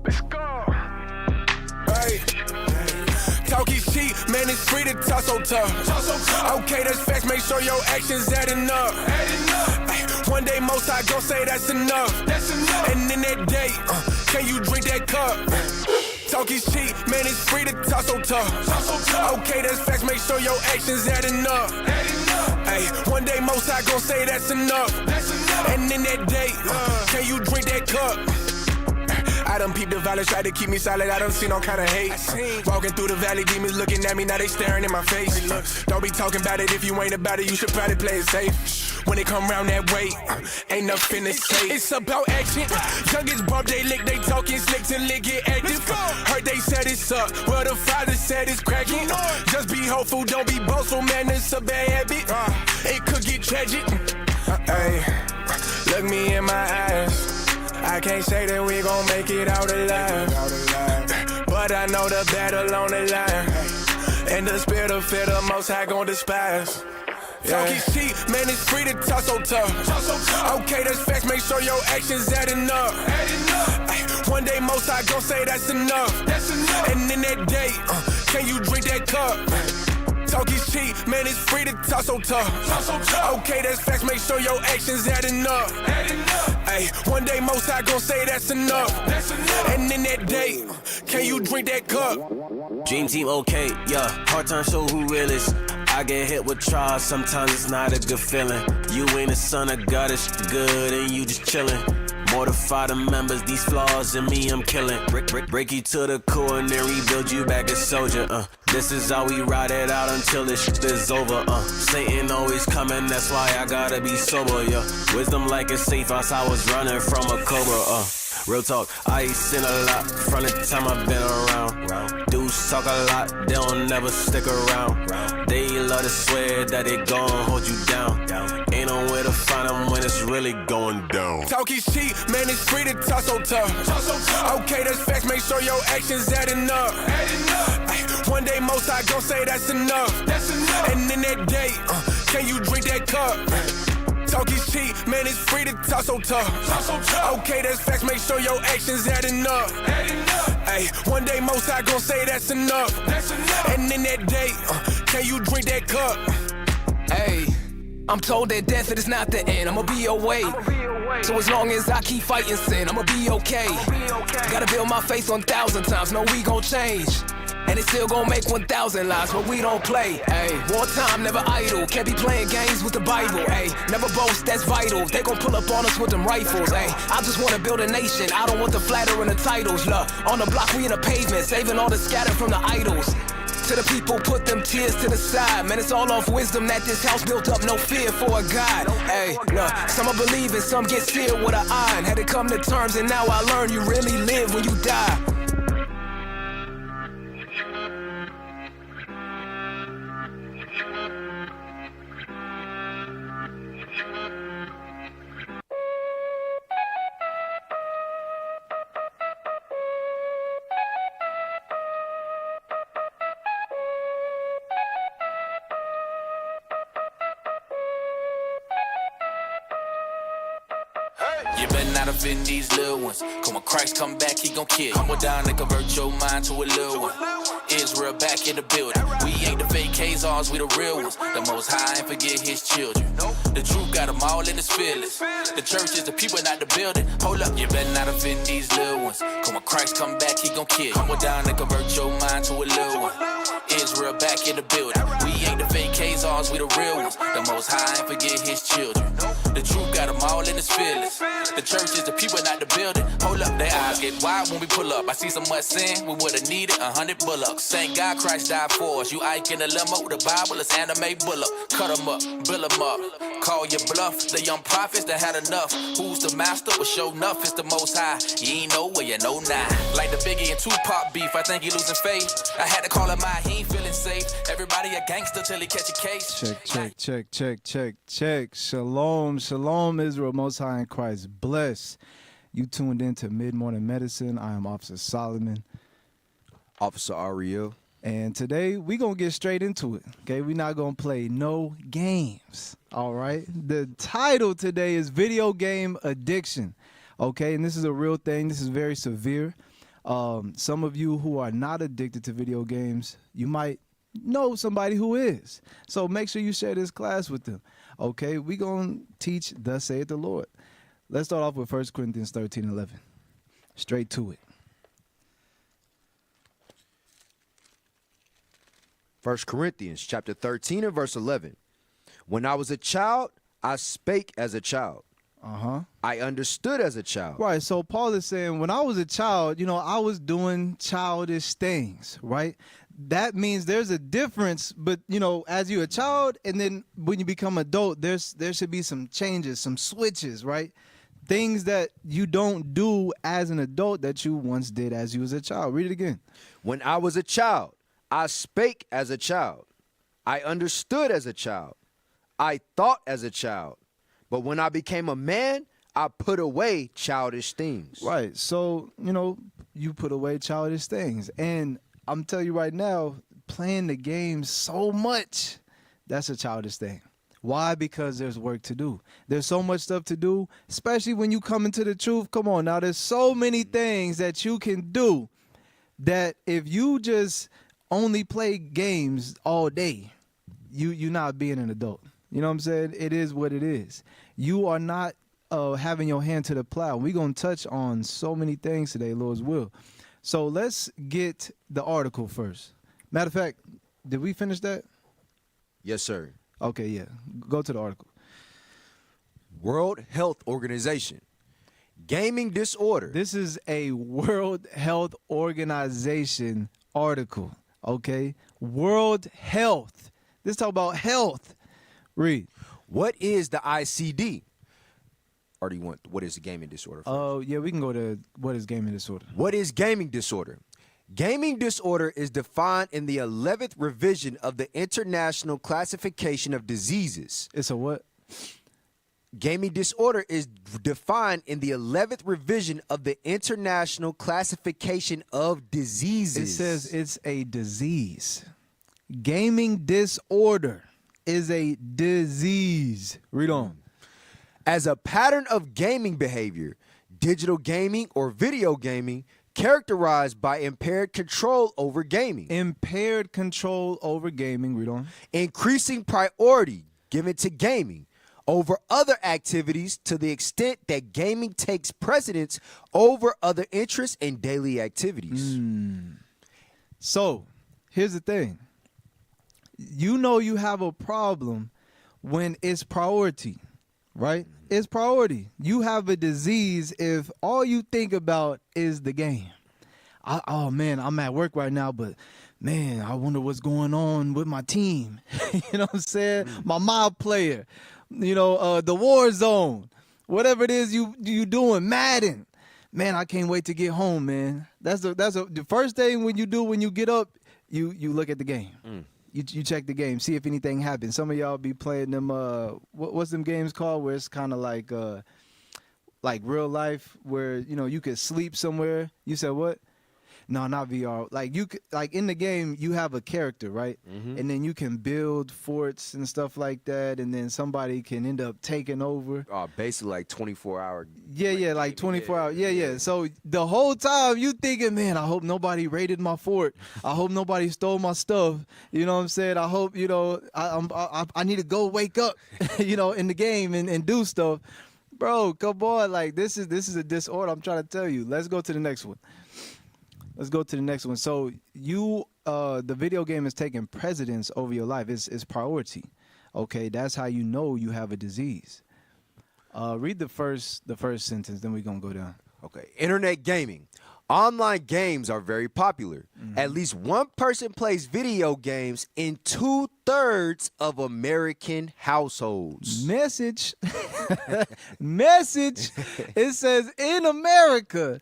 Let's go. Hey. Talking shit, man, it's free to talk so tough. Okay, that's facts, make sure your actions adding up. Ay, one day most I gon' say that's enough. And in that day, can you drink that cup? Talking shit, man, it's free to talk so tough. Okay, that's facts, make sure your actions adding up. Ay, one day most I gon' say that's enough. And in that day, can you drink that cup? I done peeped the violence, tried to keep me silent, I done seen all kind of hate. Walking through the valley, demons looking at me, now they staring in my face. Don't be talking about it if you ain't about it, you should probably play it safe. When they come round that way, ain't nothing to say. It's about action. Youngest bump, they lick, they talking slick till it get active. Heard they said it's up, well the father said it's cracking. Just be hopeful, don't be boastful, man, it's a bad habit. It could get tragic. Hey, look me in my eyes. I can't say that we gon' make it out alive, but I know the battle on the line, and the spirit of fear the most high gon' despise. Talking shit, man, it's free to talk so tough. Okay, that's facts, make sure your actions adding up. Ay, one day most I gon' say that's enough. And in that day, can you drink that cup? Talking shit, man, it's free to talk so tough. Okay, that's facts, make sure your actions adding up. Ay, one day most I gon' say that's enough. And in that day, can you drink that cup? Dream team okay, yeah, hard time show who real is. I get hit with trials, sometimes it's not a good feeling. You ain't a son of God, it's good and you just chillin'. Mortify the members, these flaws in me I'm killing. Break you to the core and then rebuild you back a soldier. This is how we ride it out until this shit is over. Satan always coming, that's why I gotta be sober. Yeah, wisdom like a safe house, I was running from a cobra. Real talk, I ain't seen a lot from the time I've been around. Dudes talk a lot, they don't never stick around. They love to swear that they gon' hold you down. Ain't no way to find them when it's really going down. Talking shit, man, it's free to talk so tough. Okay, that's facts, make sure your actions adding up. Ay, one day most I gon' say that's enough. And in that day, can you drink that cup? Talking shit, man, it's free to talk so tough. Okay, that's facts, make sure your actions adding up. Ay, one day most I gon' say that's enough. And in that day, can you drink that cup? Hey, I'm told that death it is not the end, I'ma be your way. So as long as I keep fighting sin, I'ma be okay. Gotta build my faith 1,000 times, no we gon' change. And it still gon' make 1,000 lives, but we don't play. Ayy, wartime never idle. Can't be playing games with the Bible. Ayy, never boast, that's vital. They gon' pull up on us with them rifles. Ayy, I just wanna build a nation. I don't want the flatter and the titles. Look, on the block we in the pavement, saving all the scattered from the idols. To the people, put them tears to the side. Man, it's all off wisdom that this house built up, no fear for a God. Hey, look, some are believing, some get seared with an iron. Had to come to terms, and now I learn you really live when you die. You better not offend these little ones. Cause when Christ come back, he gon' kill you. Humble down and convert your mind to a little one. Israel back in the building. We ain't the fake Khazars, we the real ones. The most high ain't forget his children. The truth got them all in his feelings. The church is the people, not the building. Hold up, you better not offend these little ones. Cause when Christ come back, he gon' kill you. Humble down and convert your mind to a little one. Israel back in the building. We ain't the fake Khazars, we the real ones. The most high ain't forget his children. The truth got them all in his feelings. The church is the people, not the building. Hold up, their eyes get wide when we pull up. I see so much sin, we would've needed 100 bullocks. Thank God Christ died for us. You Ike in the limo, the Bible is anime bullock. Cut them up, build them up. Call your bluff, the young prophets that had enough. Who's the master? Well, show enough, it's the most high. You ain't know where you know now. Like the Biggie and Tupac beef, I think he losing faith. I had to call him out, he ain't feeling safe. Everybody a gangster till he catch a case. Check. Shalom, Israel, Most High in Christ. Bless. You tuned in to Mid-Morning Medicine. I am Officer Solomon. Officer Ariel. And today, we going to get straight into it, okay? We're not going to play no games, all right? The title today is Video Game Addiction, okay? And this is a real thing. This is very severe. Some of you who are not addicted to video games, you might know somebody who is. So make sure you share this class with them. Okay, we're going to teach thus saith the Lord. Let's start off with 1 Corinthians 13:11. Straight to it. 1 Corinthians chapter 13 and verse 11. When I was a child, I spake as a child. I understood as a child. Right, so Paul is saying, when I was a child, I was doing childish things, right? That means there's a difference, but, as you're a child and then when you become adult, there should be some changes, some switches, right? Things that you don't do as an adult that you once did as you was a child. Read it again. When I was a child, I spake as a child. I understood as a child. I thought as a child. But when I became a man, I put away childish things. Right. So, you put away childish things. And I'm telling you right now, playing the game so much, that's a childish thing. Why? Because there's work to do. There's so much stuff to do, especially when you come into the truth. Come on now, there's so many things that you can do that if you just only play games all day, you're not being an adult. You know what I'm saying? It is what it is. You are not having your hand to the plow. We're going to touch on so many things today, Lord's will. So let's get the article first. Matter of fact, did we finish that? Yes, sir. Okay, yeah. Go to the article. World Health Organization. Gaming disorder. This is a World Health Organization article, okay? World Health. This talk about health. Read. What is the ICD? Or do you want what is the gaming disorder first? Oh, yeah, we can go to what is gaming disorder. What is gaming disorder? Gaming disorder is defined in the 11th revision of the International Classification of Diseases. It's a what? Gaming disorder is defined in the 11th revision of the International Classification of Diseases. It says it's a disease. Gaming disorder is a disease. Read on. As a pattern of gaming behavior, digital gaming or video gaming characterized by impaired control over gaming. Impaired control over gaming. Read on. Increasing priority given to gaming over other activities to the extent that gaming takes precedence over other interests and daily activities. So, here's the thing. You have a problem when it's priority, right? It's priority. You have a disease if all you think about is the game. Oh, man, I'm at work right now, but, man, I wonder what's going on with my team. You know what I'm saying? My mob player, the war zone, whatever it is you doing, Madden. Man, I can't wait to get home, man. That's the first thing when you get up, you look at the game. You check the game, see if anything happens. Some of y'all be playing them, what's them games called where it's kind of like real life where, you could sleep somewhere. You said what? No, not VR. Like in the game, you have a character, right? And then you can build forts and stuff like that, and then somebody can end up taking over. Basically like 24-hour. Like 24 hours. Yeah. So the whole time you thinking, man, I hope nobody raided my fort. I hope nobody stole my stuff. You know what I'm saying? I hope, I need to go wake up, in the game and do stuff. Bro, come on. Like this is a disorder. I'm trying to tell you. Let's go to the next one. So the video game is taking precedence over your life. It's priority. Okay, that's how you know you have a disease. Read the first sentence, then we're gonna go down. Okay, internet gaming. Online games are very popular. At least one person plays video games in 2/3 of American households. Message. It says in America,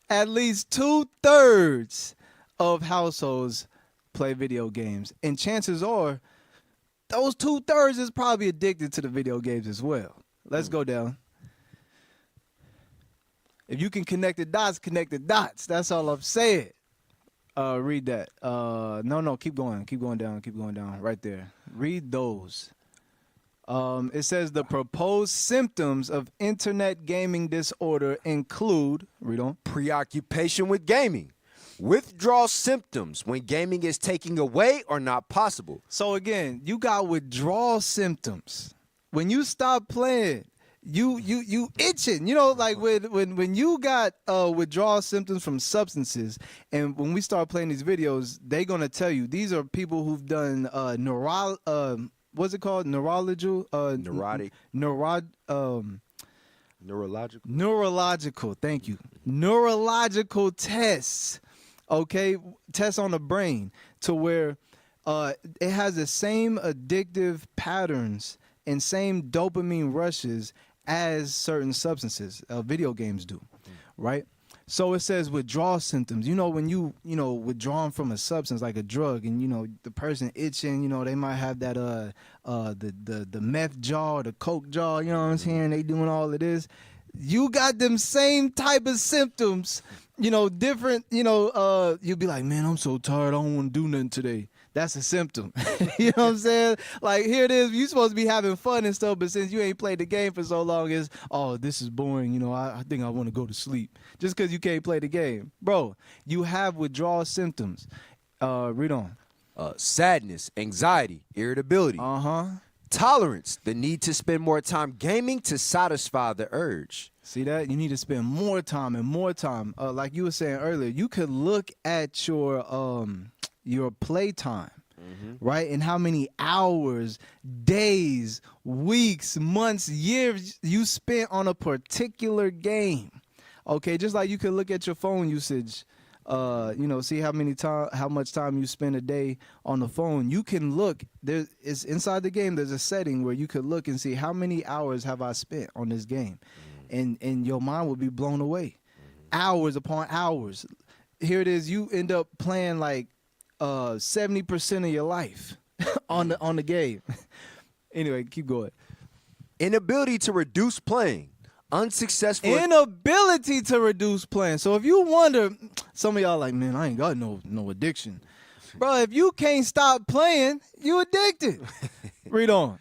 at least 2/3 of households play video games. And chances are, those 2/3 is probably addicted to the video games as well. Let's go down. If you can connect the dots, connect the dots. That's all I'm saying. Read that. No, keep going. Keep going down. Right there. Read those. It says the proposed symptoms of internet gaming disorder include, read on. Preoccupation with gaming. Withdrawal symptoms when gaming is taken away or not possible. So again, you got withdrawal symptoms. When you stop playing, you itching. You know, like when you got withdrawal symptoms from substances, and when we start playing these videos, they're gonna tell you these are people who've done what's it called? Neurological. Neurological. Thank you. Neurological tests. Okay, tests on the brain to where it has the same addictive patterns and same dopamine rushes as certain substances, video games do, right? So it says withdrawal symptoms. You know, when you withdrawn from a substance like a drug, and you know the person itching, you know they might have that the meth jaw or the coke jaw. You know what I'm saying? They doing all of this. You got them same type of symptoms. You know, different. You know, you'll be like, man, I'm so tired. I don't want to do nothing today. That's a symptom. You know what I'm saying? Like, here it is. You're supposed to be having fun and stuff, but since you ain't played the game for so long, it's, oh, this is boring. You know, I think I want to go to sleep just because you can't play the game. Bro, you have withdrawal symptoms. Read on. Sadness, anxiety, irritability. Tolerance, the need to spend more time gaming to satisfy the urge. See that? You need to spend more time and more time. Like you were saying earlier, you could look at your playtime, right? And how many hours, days, weeks, months, years you spent on a particular game. Okay, just like you could look at your phone usage, see how much time you spend a day on the phone. You can look, it's inside the game, there's a setting where you could look and see how many hours have I spent on this game. And your mind will be blown away. Hours upon hours. Here it is, you end up playing like 70% of your life on the game. Anyway, keep going. Inability to reduce playing. Unsuccessful. Inability to reduce playing. So if you wonder, some of y'all like, man, I ain't got no addiction. Bro, if you can't stop playing, you addicted. Read on.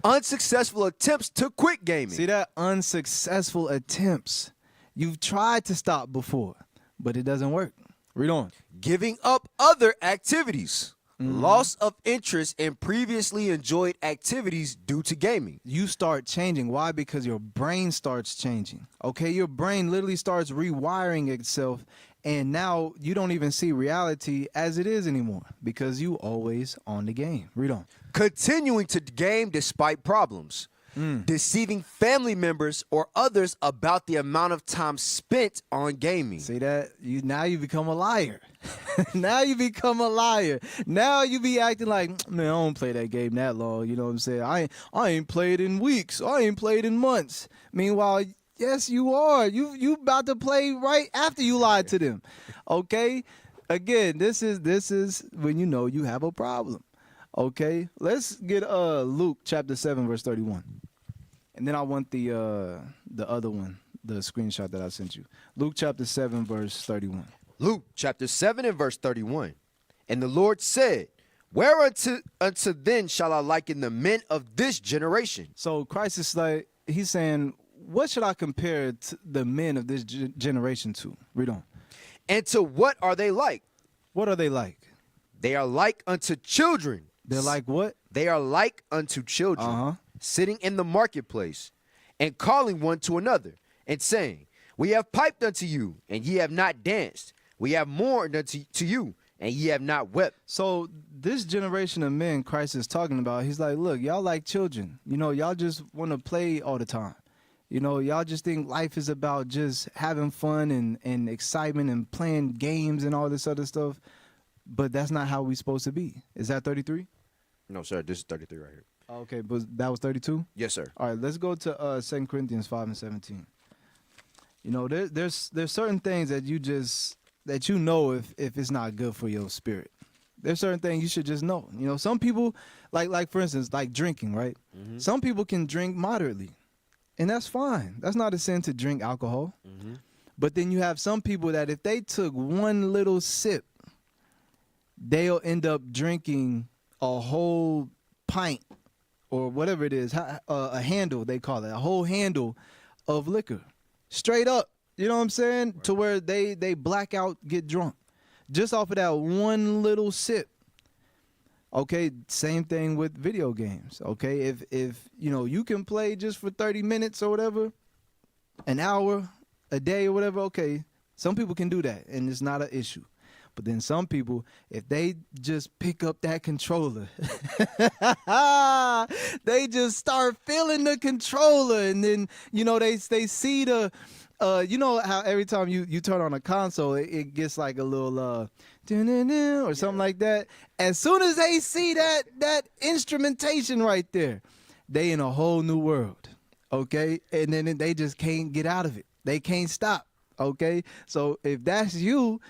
Unsuccessful attempts to quit gaming. See that? Unsuccessful attempts. You've tried to stop before, but it doesn't work. Read on. Giving up other activities. Loss of interest in previously enjoyed activities due to gaming. You start changing. Why? Because your brain starts changing. Okay, your brain literally starts rewiring itself, and now you don't even see reality as it is anymore because you always on the game. Read on. Continuing to game despite problems. Deceiving family members or others about the amount of time spent on gaming. See that? Now you become a liar. Now you become a liar. Now you be acting like, man, I don't play that game that long. You know what I'm saying? I ain't played in weeks. I ain't played in months. Meanwhile, yes, you are. You about to play right after you lied to them. Okay? Again, this is when you know you have a problem. Okay? Let's get Luke chapter 7 verse 31. And then I want the other one, the screenshot that I sent you. Luke chapter 7, verse 31. Luke chapter 7 and verse 31. And the Lord said, whereunto then shall I liken the men of this generation? So Christ is like, he's saying, what should I compare the men of this generation to? Read on. And to what are they like? What are they like? They are like unto children. They're like what? They are like unto children. Sitting in the marketplace and calling one to another and saying, we have piped unto you and ye have not danced. We have mourned unto you and ye have not wept. So this generation of men Christ is talking about, he's like, look, y'all like children. You know, y'all just want to play all the time. You know, y'all just think life is about just having fun and excitement and playing games and all this other stuff. But that's not how we're supposed to be. Is that 33? No, sir. This is 33 right here. Okay, but that was 32? Yes, sir. All right, let's go to 2 Corinthians 5 and 17. You know, there's certain things that you know if it's not good for your spirit. There's certain things you should just know. You know, some people, like for instance, like drinking, right? Some people can drink moderately, and that's fine. That's not a sin to drink alcohol. But then you have some people that if they took one little sip, they'll end up drinking a whole pint or whatever it is, a handle, they call it, a whole handle of liquor. Straight up. You know what I'm saying? Right. To where they black out, get drunk. Just off of that one little sip. Okay, same thing with video games. Okay, if you know you can play just for 30 minutes or whatever, an hour, a day or whatever, okay, some people can do that and it's not an issue. But then some people, if they just pick up that controller, they just start feeling the controller, and then you know they see the you know how every time you turn on a console, it gets like a little or something like that. As soon as they see that instrumentation right there, they in a whole new world, okay? And then they just can't get out of it. They can't stop, okay? So if that's you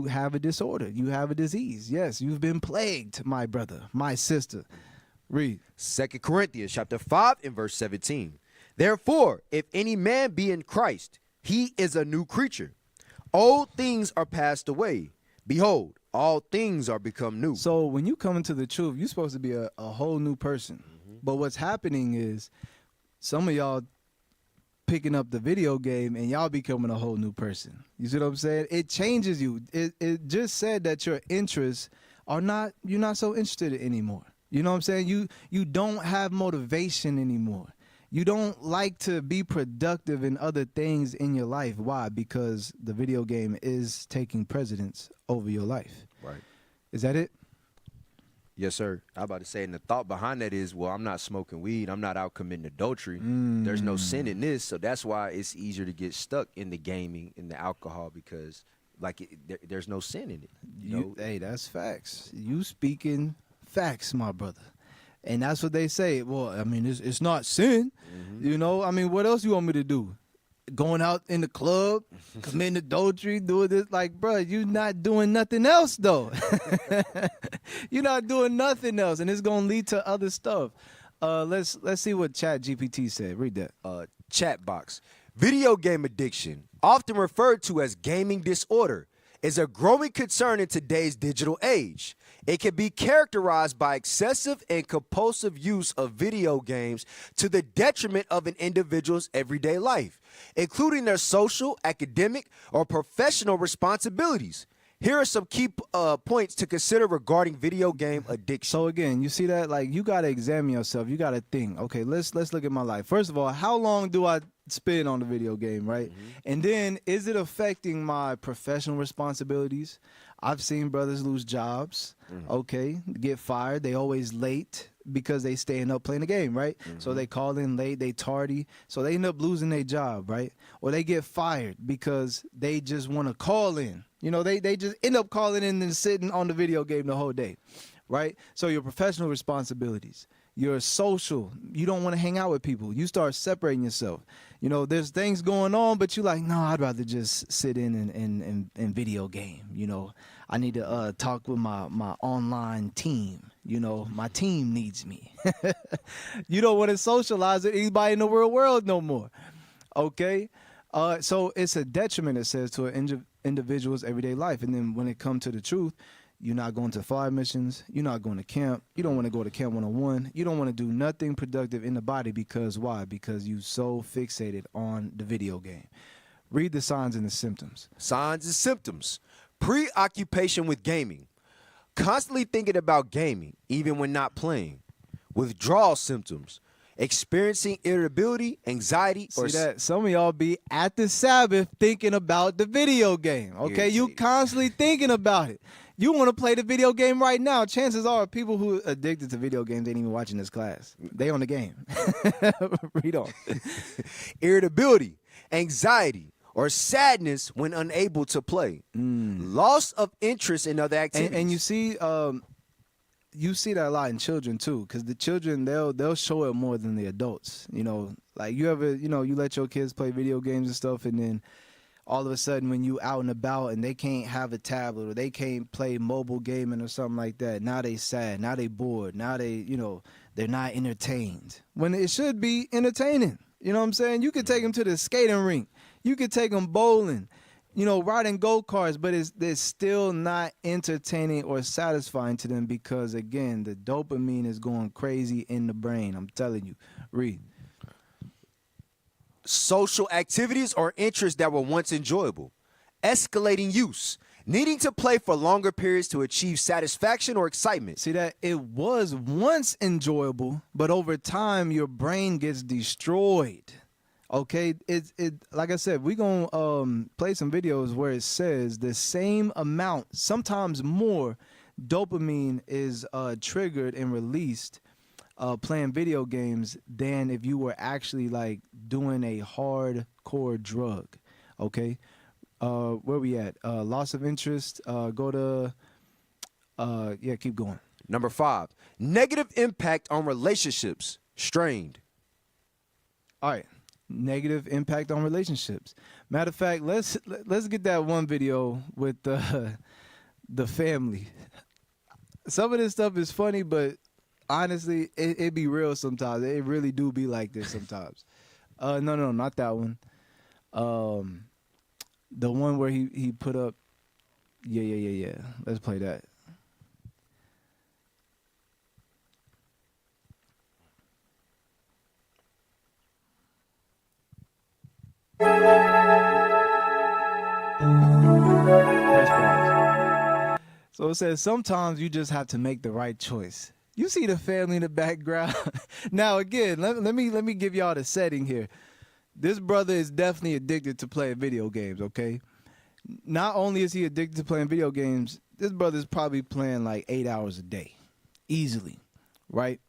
have a disorder. You have a disease. Yes, you've been plagued, my brother, my sister. Read. 2 Corinthians chapter 5 and verse 17. Therefore, if any man be in Christ, he is a new creature. Old things are passed away. Behold, all things are become new. So when you come into the truth, you're supposed to be a whole new person. Mm-hmm. But what's happening is some of y'all picking up the video game and y'all becoming a whole new person. You see what I'm saying? It changes you. It just said that your interests are not, you're not so interested anymore. You know what I'm saying? You don't have motivation anymore. You don't like to be productive in other things in your life. Why? Because the video game is taking precedence over your life. Right. Is that it? Yes, sir. I'm about to say, and the thought behind that is, well, I'm not smoking weed. I'm not out committing adultery. There's no sin in this. So that's why it's easier to get stuck in the gaming, in the alcohol, because like there's no sin in it. You know? Hey, that's facts. You speaking facts, my brother. And that's what they say. Well, I mean, it's not sin. Mm-hmm. You know, I mean, what else you want me to do? Going out in the club, committing adultery, doing this. Like, bro, you're not doing nothing else, though. You're not doing nothing else, and it's going to lead to other stuff. Let's see what ChatGPT said. Read that. Chat box. Video game addiction, often referred to as gaming disorder, is a growing concern in today's digital age. It can be characterized by excessive and compulsive use of video games to the detriment of an individual's everyday life, including their social, academic, or professional responsibilities. Here are some key points to consider regarding video game addiction. So again, you see that? Like, you got to examine yourself. You got to think, okay, let's look at my life. First of all, how long do I spend on the video game, right? Mm-hmm. And then, is it affecting my professional responsibilities? I've seen brothers lose jobs, okay, get fired. They always late because they staying up playing the game, right? Mm-hmm. So they call in late, they tardy, so they end up losing their job, right? Or they get fired because they just want to call in. You know, they just end up calling in and sitting on the video game the whole day, right? So your professional responsibilities, your social, you don't want to hang out with people. You start separating yourself. You know, there's things going on, but you're like, no, I'd rather just sit in and video game. You know, I need to talk with my online team. You know, my team needs me. You don't want to socialize with anybody in the real world no more. Okay? So it's a detriment, it says, to an individual's everyday life. And then when it comes to the truth, you're not going to fire missions. You're not going to camp. You don't want to go to Camp 101. You don't want to do nothing productive in the body because why? Because you so fixated on the video game. Read the signs and the symptoms. Signs and symptoms. Preoccupation with gaming. Constantly thinking about gaming, even when not playing. Withdrawal symptoms. Experiencing irritability, anxiety, or see that some of y'all be at the Sabbath thinking about the video game. Okay, you constantly thinking about it. You want to play the video game right now. Chances are people who are addicted to video games ain't even watching this class. They on the game. Read on. Irritability, anxiety, or sadness when unable to play. Loss of interest in other activities. And you see that a lot in children too, because the children, they'll show it more than the adults. You know, like you ever, you know, you let your kids play video games and stuff, and then all of a sudden when you out and about and they can't have a tablet or they can't play mobile gaming or something like that, now they sad, now they bored, now they, you know, they're not entertained. When it should be entertaining. You know what I'm saying? You could take them to the skating rink. You could take them bowling. riding go-karts, but it's still not entertaining or satisfying to them because, again, the dopamine is going crazy in the brain. I'm telling you. Read. Social activities or interests that were once enjoyable. Escalating use. Needing to play for longer periods to achieve satisfaction or excitement. See that it was once enjoyable, but over time your brain gets destroyed. Okay, it like I said, we're gonna play some videos where it says the same amount, sometimes more, dopamine is triggered and released playing video games than if you were actually like doing a hardcore drug. Okay, where we at? Loss of interest. Go to yeah, keep going. Number 5, negative impact on relationships. Strained. All right. Negative impact on relationships. Matter of fact, let's get that one video with the family. Some of this stuff is funny, but honestly, it be real sometimes. It really do be like this sometimes. No, not that one. The one where he put up. Yeah. Let's play that. Press pause. So it says sometimes you just have to make the right choice. You see the family in the background. Now again, let me give y'all the setting here. This brother is definitely addicted to playing video games, okay? Not only is he addicted to playing video games, this brother's probably playing like 8 hours a day. Easily, right?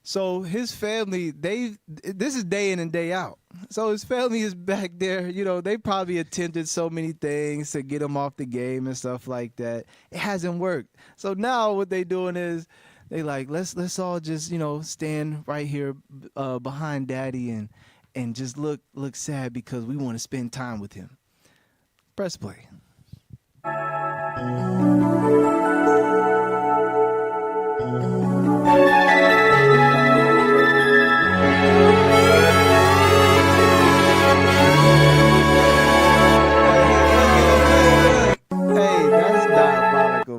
So his family, this is day in and day out. So his family is back there, they probably attempted so many things to get him off the game and stuff like that. It hasn't worked. So now what they doing is they like, let's all just, stand right here behind daddy and just look sad because we want to spend time with him. Press play.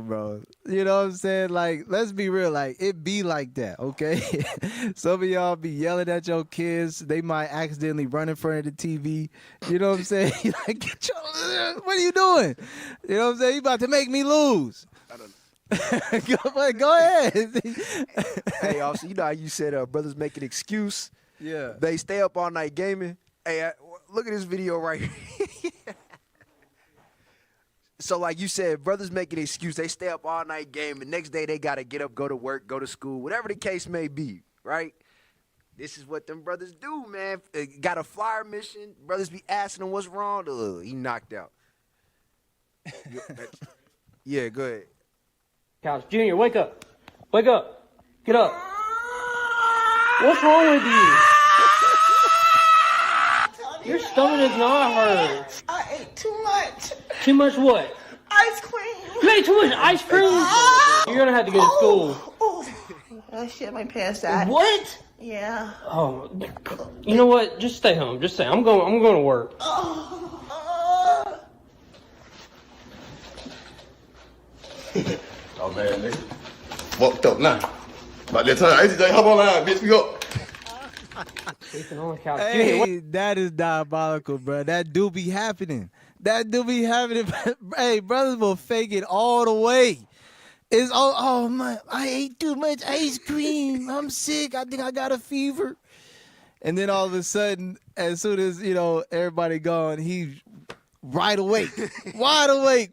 Bro, you know what I'm saying? Like, let's be real. Like, it be like that, okay? Some of y'all be yelling at your kids. They might accidentally run in front of the TV. You know what I'm saying? You're like, what are you doing? You know what I'm saying? You about to make me lose. I don't know. Go ahead. Hey, also, you know how you said brothers make an excuse? Yeah. They stay up all night gaming. Hey, look at this video right here. So like you said, brothers make an excuse. They stay up all night gaming. Next day they got to get up, go to work, go to school, whatever the case may be, right? This is what them brothers do, man. Got a flyer mission. Brothers be asking them what's wrong. He knocked out. Yeah, go ahead. Couch, Junior, wake up. Wake up. Get up. What's wrong with you? Your stomach is not hurt. I ate too much. Too much what? Ice cream. You ate too much ice cream? You're gonna have to go to school. Oh, I shit my pants out. What? Yeah. Oh, you know what? Just stay home. Just stay. I'm going to work. Oh, man, nigga. Fucked up now. About that time, AJ, hop on line, bitch, we up. Sleeping on the couch. Hey, that is diabolical, bro. That do be happening. Hey, brothers will fake it all the way. It's oh my, I ate too much ice cream. I'm sick. I think I got a fever. And then all of a sudden, as soon as everybody gone, he's wide awake,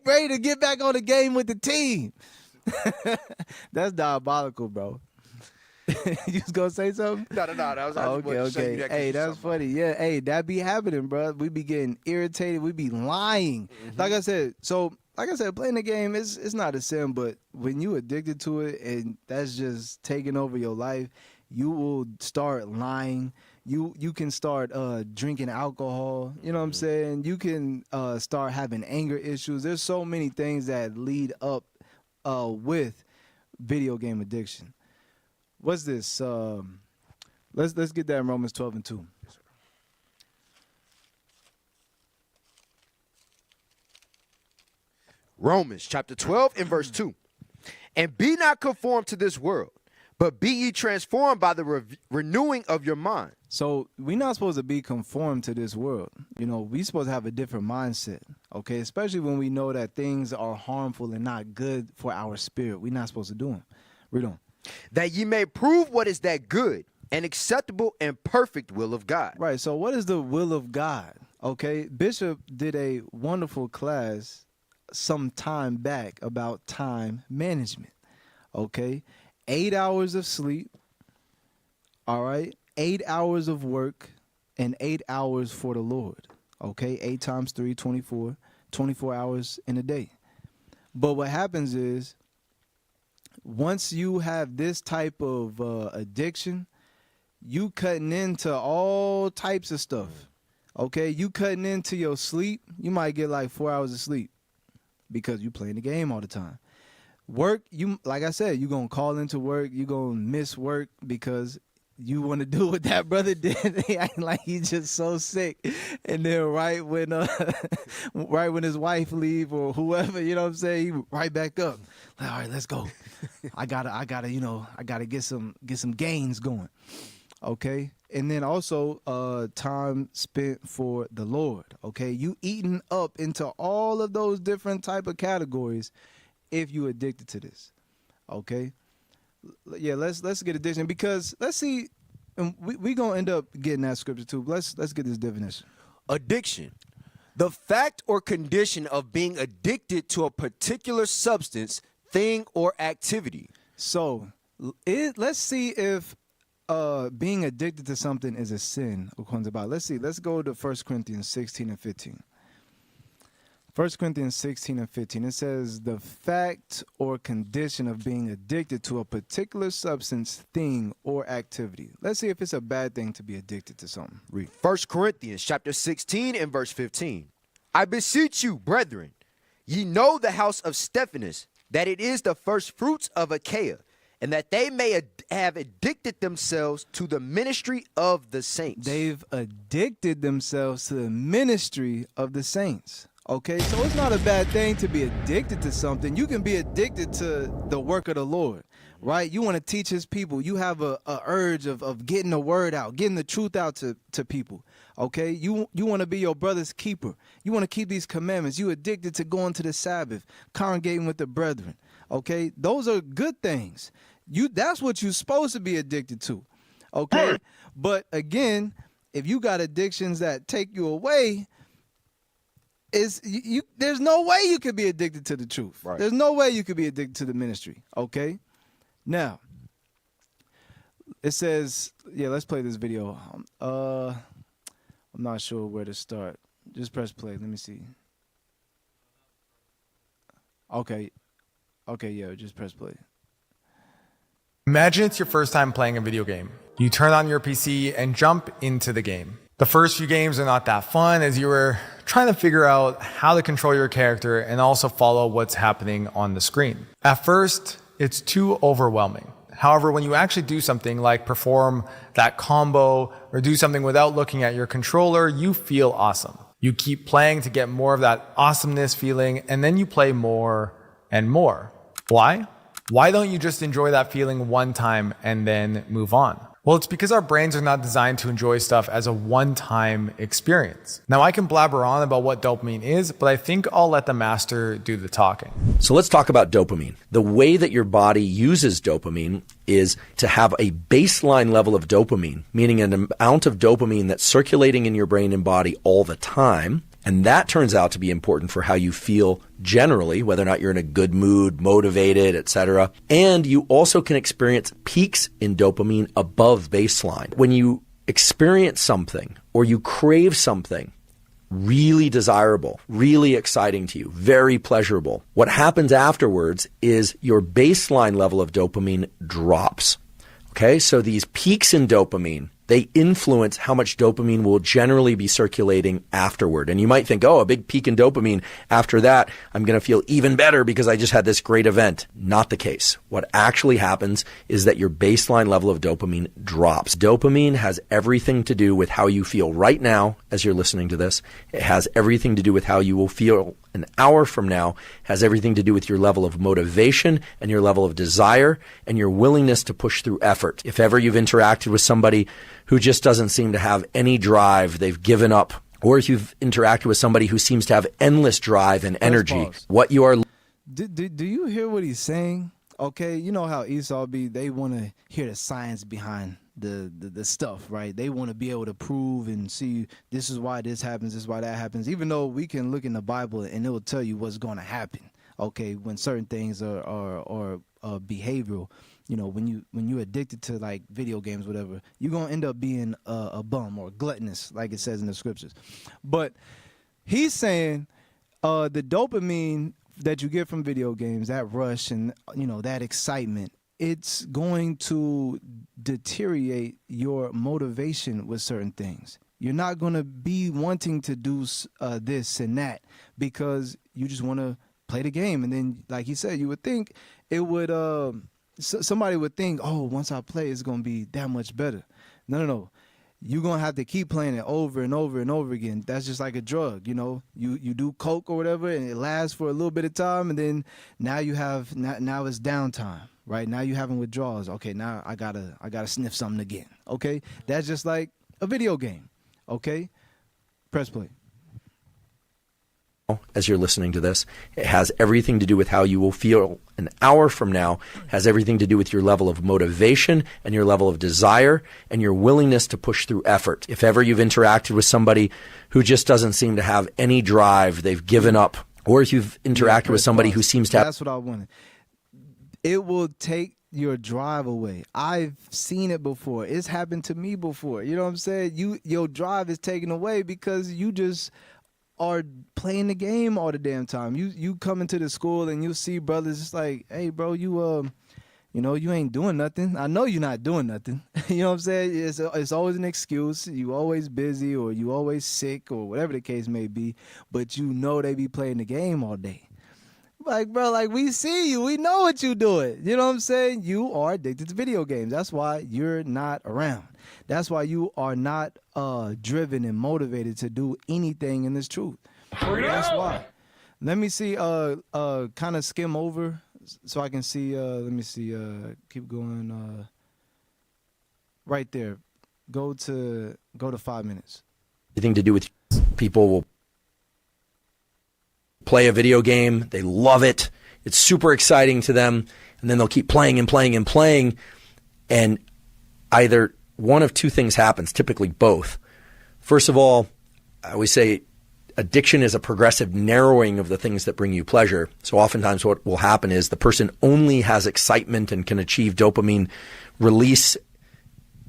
ready to get back on the game with the team. That's diabolical, bro. You was gonna say something? No. I was okay. Hey, that's funny. Yeah, hey, that be happening, bro. We be getting irritated. We be lying. Mm-hmm. Like I said, playing the game is not a sin, but when you addicted to it and that's just taking over your life, you will start lying. You can start drinking alcohol. You know what I'm saying? You can start having anger issues. There's so many things that lead up with video game addiction. What's this? Let's get that in Romans 12:2. Romans chapter 12 and verse 2. And be not conformed to this world, but be ye transformed by the renewing of your mind. So we're not supposed to be conformed to this world. You know, we're supposed to have a different mindset, okay? Especially when we know that things are harmful and not good for our spirit. We're not supposed to do them. Read on. That ye may prove what is that good and acceptable and perfect will of God. Right, so what is the will of God? Okay, Bishop did a wonderful class some time back about time management, okay? 8 hours of sleep, all right? 8 hours of work and 8 hours for the Lord, okay? 8 times 3, 24, 24 hours in a day. But what happens is once you have this type of addiction, you cutting into all types of stuff, okay? You cutting into your sleep. You might get like 4 hours of sleep because you playing the game all the time. Work, you like I said, you're going to call into work. You're going to miss work because you want to do what that brother did. He act like he's just so sick. And then right when his wife leave or whoever, you know what I'm saying, he right back up. Like, all right, let's go. I gotta get some gains going. Okay. And then also time spent for the Lord. Okay. You eating up into all of those different type of categories if you addicted to this. Okay. Yeah, let's get addiction, because let's see, and we gonna end up getting that scripture too. Let's get this definition. Addiction, the fact or condition of being addicted to a particular substance, thing, or activity. So let's see if being addicted to something is a sin according to the Bible. Let's see. Let's go to 1 Corinthians 16 and 15. 1 Corinthians 16 and 15, it says, the fact or condition of being addicted to a particular substance, thing, or activity. Let's see if it's a bad thing to be addicted to something. Read. 1 Corinthians chapter 16 and verse 15. I beseech you, brethren, ye know the house of Stephanus, that it is the first fruits of Achaia, and that they may have addicted themselves to the ministry of the saints. They've addicted themselves to the ministry of the saints. Okay, so it's not a bad thing to be addicted to something. You can be addicted to the work of the Lord, right? You want to teach his people. You have a urge of getting the word out, getting the truth out to people, okay? You want to be your brother's keeper. You want to keep these commandments. You addicted to going to the Sabbath, congregating with the brethren, okay? Those are good things. That's what you're supposed to be addicted to, okay? But again, if you got addictions that take you away, there's no way you could be addicted to the truth. Right. There's no way you could be addicted to the ministry. Okay. Now, it says, yeah, let's play this video. I'm not sure where to start. Just press play. Let me see. Okay. Yeah, just press play. Imagine it's your first time playing a video game. You turn on your PC and jump into the game. The first few games are not that fun, as you were trying to figure out how to control your character and also follow what's happening on the screen. At first, it's too overwhelming. However, when you actually do something like perform that combo or do something without looking at your controller, you feel awesome. You keep playing to get more of that awesomeness feeling, and then you play more and more. Why? Why don't you just enjoy that feeling one time and then move on? Well, it's because our brains are not designed to enjoy stuff as a one-time experience. Now, I can blabber on about what dopamine is, but I think I'll let the master do the talking. So let's talk about dopamine. The way that your body uses dopamine is to have a baseline level of dopamine, meaning an amount of dopamine that's circulating in your brain and body all the time. And that turns out to be important for how you feel generally, whether or not you're in a good mood, motivated, etc. And you also can experience peaks in dopamine above baseline. When you experience something or you crave something really desirable, really exciting to you, very pleasurable, what happens afterwards is your baseline level of dopamine drops. Okay, so these peaks in dopamine, they influence how much dopamine will generally be circulating afterward. And you might think, oh, a big peak in dopamine. After that, I'm going to feel even better because I just had this great event. Not the case. What actually happens is that your baseline level of dopamine drops. Dopamine has everything to do with how you feel right now as you're listening to this. It has everything to do with how you will feel an hour from now has everything to do with your level of motivation and your level of desire and your willingness to push through effort. If ever you've interacted with somebody who just doesn't seem to have any drive, they've given up, or if you've interacted with somebody who seems to have endless drive and energy, what you are... Do you hear what he's saying? Okay, you know how Esau they want to hear the science behind the stuff, right? They want to be able to prove and see this is why this happens, this is why that happens, even though we can look in the Bible and it will tell you what's going to happen, okay, when certain things are behavioral. You know, when you're addicted to like video games, whatever, you're going to end up being a bum or gluttonous, like it says in the scriptures. But he's saying the dopamine that you get from video games, that rush and, you know, that excitement, it's going to deteriorate your motivation with certain things. You're not going to be wanting to do this and that because you just want to play the game. And then, like he said, you would think it would, somebody would think, oh, once I play, it's going to be that much better. No. You're going to have to keep playing it over and over and over again. That's just like a drug, you know. You do coke or whatever, and it lasts for a little bit of time, and then now you have now it's downtime, right? Now you're having withdrawals. Okay, now I gotta sniff something again. Okay, that's just like a video game. Okay, press play. As you're listening to this, it has everything to do with how you will feel an hour from now, has everything to do with your level of motivation and your level of desire and your willingness to push through effort. If ever you've interacted with somebody who just doesn't seem to have any drive, they've given up, or if you've interacted with somebody who seems to have... That's what I wanted. It will take your drive away. I've seen it before. It's happened to me before. You know what I'm saying? Your drive is taken away because you just are playing the game all the damn time. You come into the school and you see brothers just like, hey, bro, you know, you ain't doing nothing. I know you're not doing nothing. You know what I'm saying? It's always an excuse. You always busy or you always sick or whatever the case may be, but you know they be playing the game all day. Like, bro, like we see you. We know what you doing. You know what I'm saying? You are addicted to video games. That's why you're not around. That's why you are not driven and motivated to do anything in this truth. That's why. Let me see, kind of skim over so I can see, let me see, keep going, right there. Go to 5 minutes. Anything to do with people will play a video game, they love it, it's super exciting to them, and then they'll keep playing and playing and playing, and either one of two things happens, typically both. First of all, I always say addiction is a progressive narrowing of the things that bring you pleasure. So oftentimes what will happen is the person only has excitement and can achieve dopamine release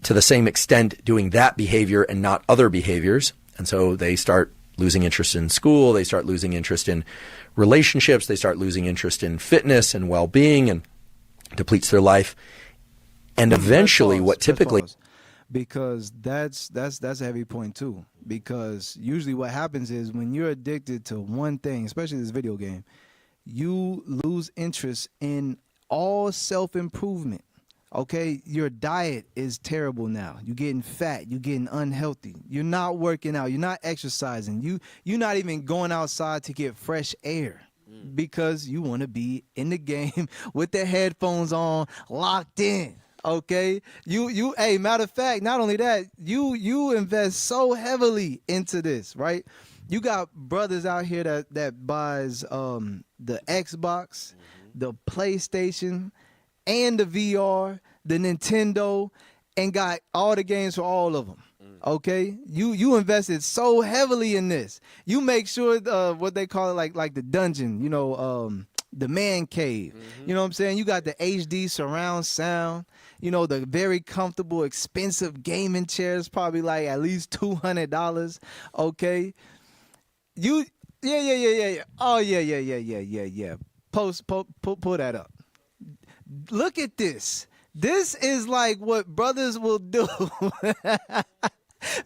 to the same extent doing that behavior and not other behaviors. And so they start losing interest in school, they start losing interest in relationships, they start losing interest in fitness and well-being, and depletes their life. And eventually what typically... Because that's a heavy point too. Because usually what happens is when you're addicted to one thing, especially this video game, you lose interest in all self-improvement. Okay, your diet is terrible now. You're getting fat. You're getting unhealthy. You're not working out. You're not exercising. You're not even going outside to get fresh air because you want to be in the game with the headphones on, locked in. Okay, hey, matter of fact, not only that, you invest so heavily into this, right? You got brothers out here that buys the Xbox, the PlayStation, and the VR, the Nintendo, and got all the games for all of them. Okay, you invested so heavily in this. You make sure what they call it, like the dungeon, you know, the man cave. You know what I'm saying? You got the HD surround sound. You know, the very comfortable, expensive gaming chairs, probably like at least $200. Okay, yeah. Oh yeah. Pull that up. Look at this. This is like what brothers will do.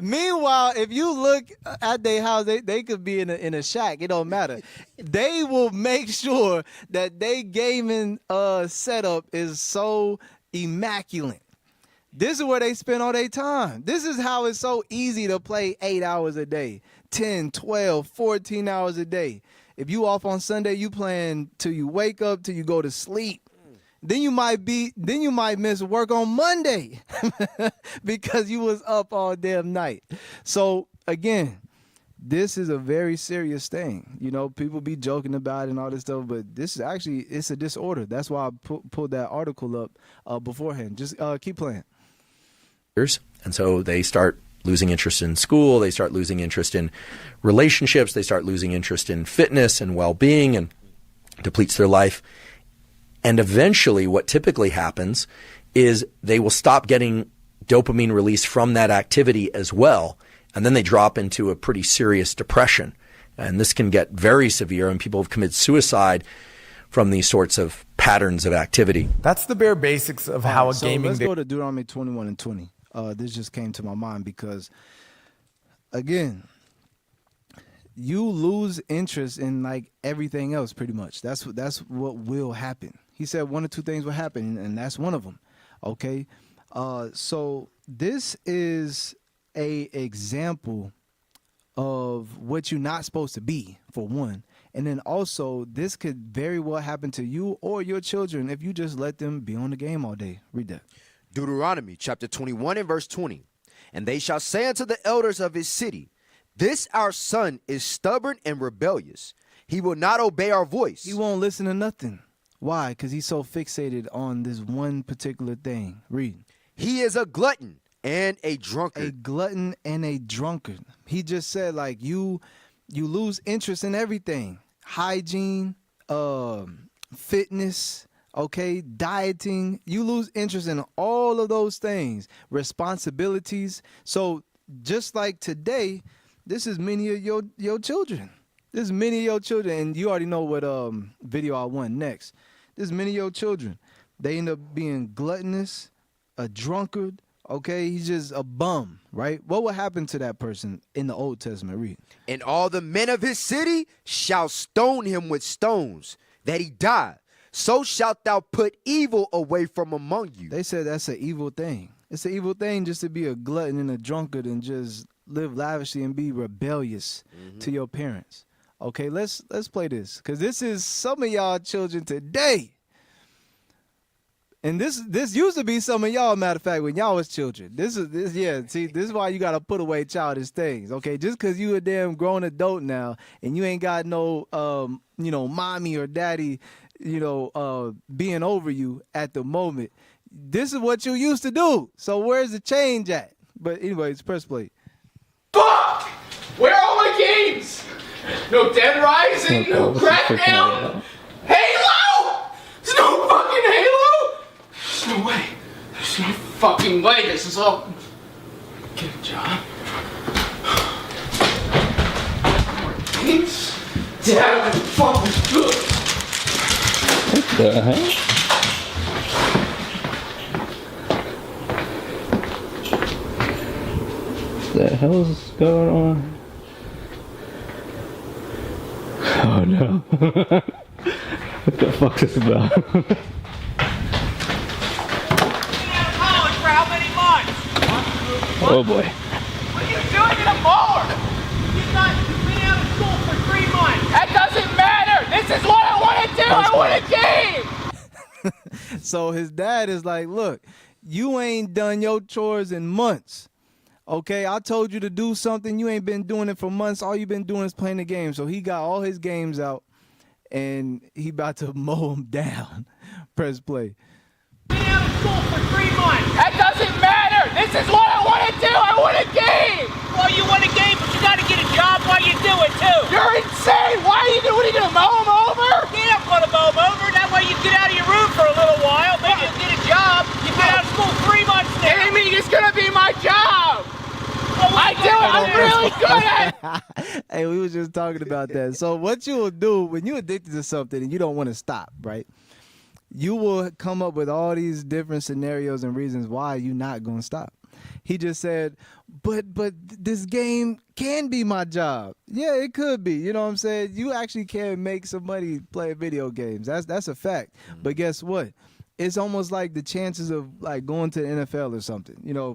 Meanwhile, if you look at their house, they could be in a shack. It don't matter. They will make sure that they gaming setup is so immaculate. This is where they spend all their time. This is how it's so easy to play 8 hours a day, 10, 12, 14 hours a day. If you off on Sunday, you playing till you wake up, till you go to sleep. Then you might miss work on Monday because you was up all damn night. So again, this is a very serious thing. You know, people be joking about it and all this stuff, but this is actually, it's a disorder. That's why I pulled that article up beforehand. Just keep playing. And so they start losing interest in school. They start losing interest in relationships. They start losing interest in fitness and well-being, and depletes their life. And eventually what typically happens is they will stop getting dopamine release from that activity as well. And then they drop into a pretty serious depression. And this can get very severe, and people have committed suicide from these sorts of patterns of activity. That's the bare basics of how a gaming Let's go to Deuteronomy 21 and 20. This just came to my mind because, again, you lose interest in like everything else pretty much. That's what will happen. He said one or two things will happen, and that's one of them. Okay, so this is a example of what you're not supposed to be, for one. And then also, this could very well happen to you or your children if you just let them be on the game all day. Read that. Deuteronomy chapter 21 and verse 20. And they shall say unto the elders of his city, this our son is stubborn and rebellious. He will not obey our voice. He won't listen to nothing. Why? Because he's so fixated on this one particular thing. Read. He is a glutton and a drunkard. A glutton and a drunkard. He just said, like, you lose interest in everything. Hygiene, fitness, okay, dieting. You lose interest in all of those things. Responsibilities. So just like today, this is many of your children. This is many of your children, and you already know what video I want next. This is many of your children. They end up being gluttonous, a drunkard, okay? He's just a bum, right? What will happen to that person in the Old Testament? Read. And all the men of his city shall stone him with stones, that he die. So shalt thou put evil away from among you. They said that's an evil thing. It's an evil thing just to be a glutton and a drunkard and just live lavishly and be rebellious to your parents. Okay, let's play this, because this is some of y'all children today. And this used to be some of y'all, matter of fact, when y'all was children. This is why you gotta put away childish things. Okay, just because you a damn grown adult now and you ain't got no mommy or daddy, being over you at the moment. This is what you used to do. So where's the change at? But anyways, press play. Fuck! Where are all my games? No Dead Rising, no Crackdown, Halo! There's no fucking Halo! There's no way. There's no fucking way. This is all... Get a job. More games? Dad, fucking good. What the heck? What the hell is going on? Oh no. What the fuck is this about? College for how many months? Oh boy. What are you doing in a mower? You've been out of school for 3 months. That doesn't matter. This is what I want to do. I want a game. So his dad is like, look, you ain't done your chores in months. Okay, I told you to do something. You ain't been doing it for months. All you've been doing is playing the game. So he got all his games out, and he about to mow them down. Press play. Been out of school for 3 months. That doesn't matter. This is what I want to do. I want a game. Well, you want a game, but you got to get a job while you do it too. You're insane. Why are you doing? What are you gonna mow them over? Yeah, I'm gonna mow them over. That way you get out of your room for a little while. Maybe you'll get a job. You've been out of school 3 months now. Amy, it's gonna be my job. I do it. I'm really good at it. Hey, we was just talking about that. So what you will do when you're addicted to something and you don't want to stop, right? You will come up with all these different scenarios and reasons why you're not going to stop. He just said, but this game can be my job. Yeah, it could be. You know what I'm saying? You actually can make some money playing video games. That's a fact. But guess what? it's almost like the chances of like going to the NFL or something, you know,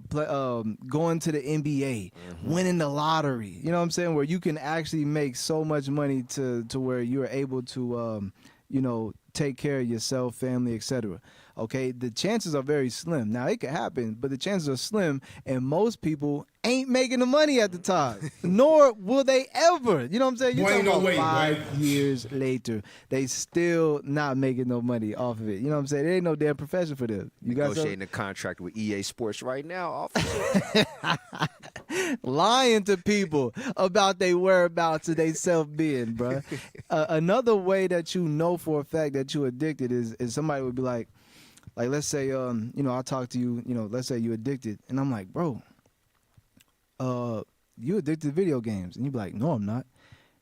going to the NBA, winning the lottery, you know what I'm saying, where you can actually make so much money to where you're able to, you know, take care of yourself, family, etc. Okay, the chances are very slim. Now it could happen, but the chances are slim, and most people ain't making the money at the time, nor will they ever. You know what I'm saying? You're talking about 5 years later, they still not making no money off of it. You know what I'm saying? There ain't no damn profession for them. You got negotiating a contract with EA Sports right now, officer. Lying to people about their whereabouts and they self-being, bro. Another way that you know for a fact that you're addicted is somebody would be like, let's say, you know, I talk to you, you know, let's say you're addicted, and I'm like, bro, you addicted to video games, and you be like, no, I'm not,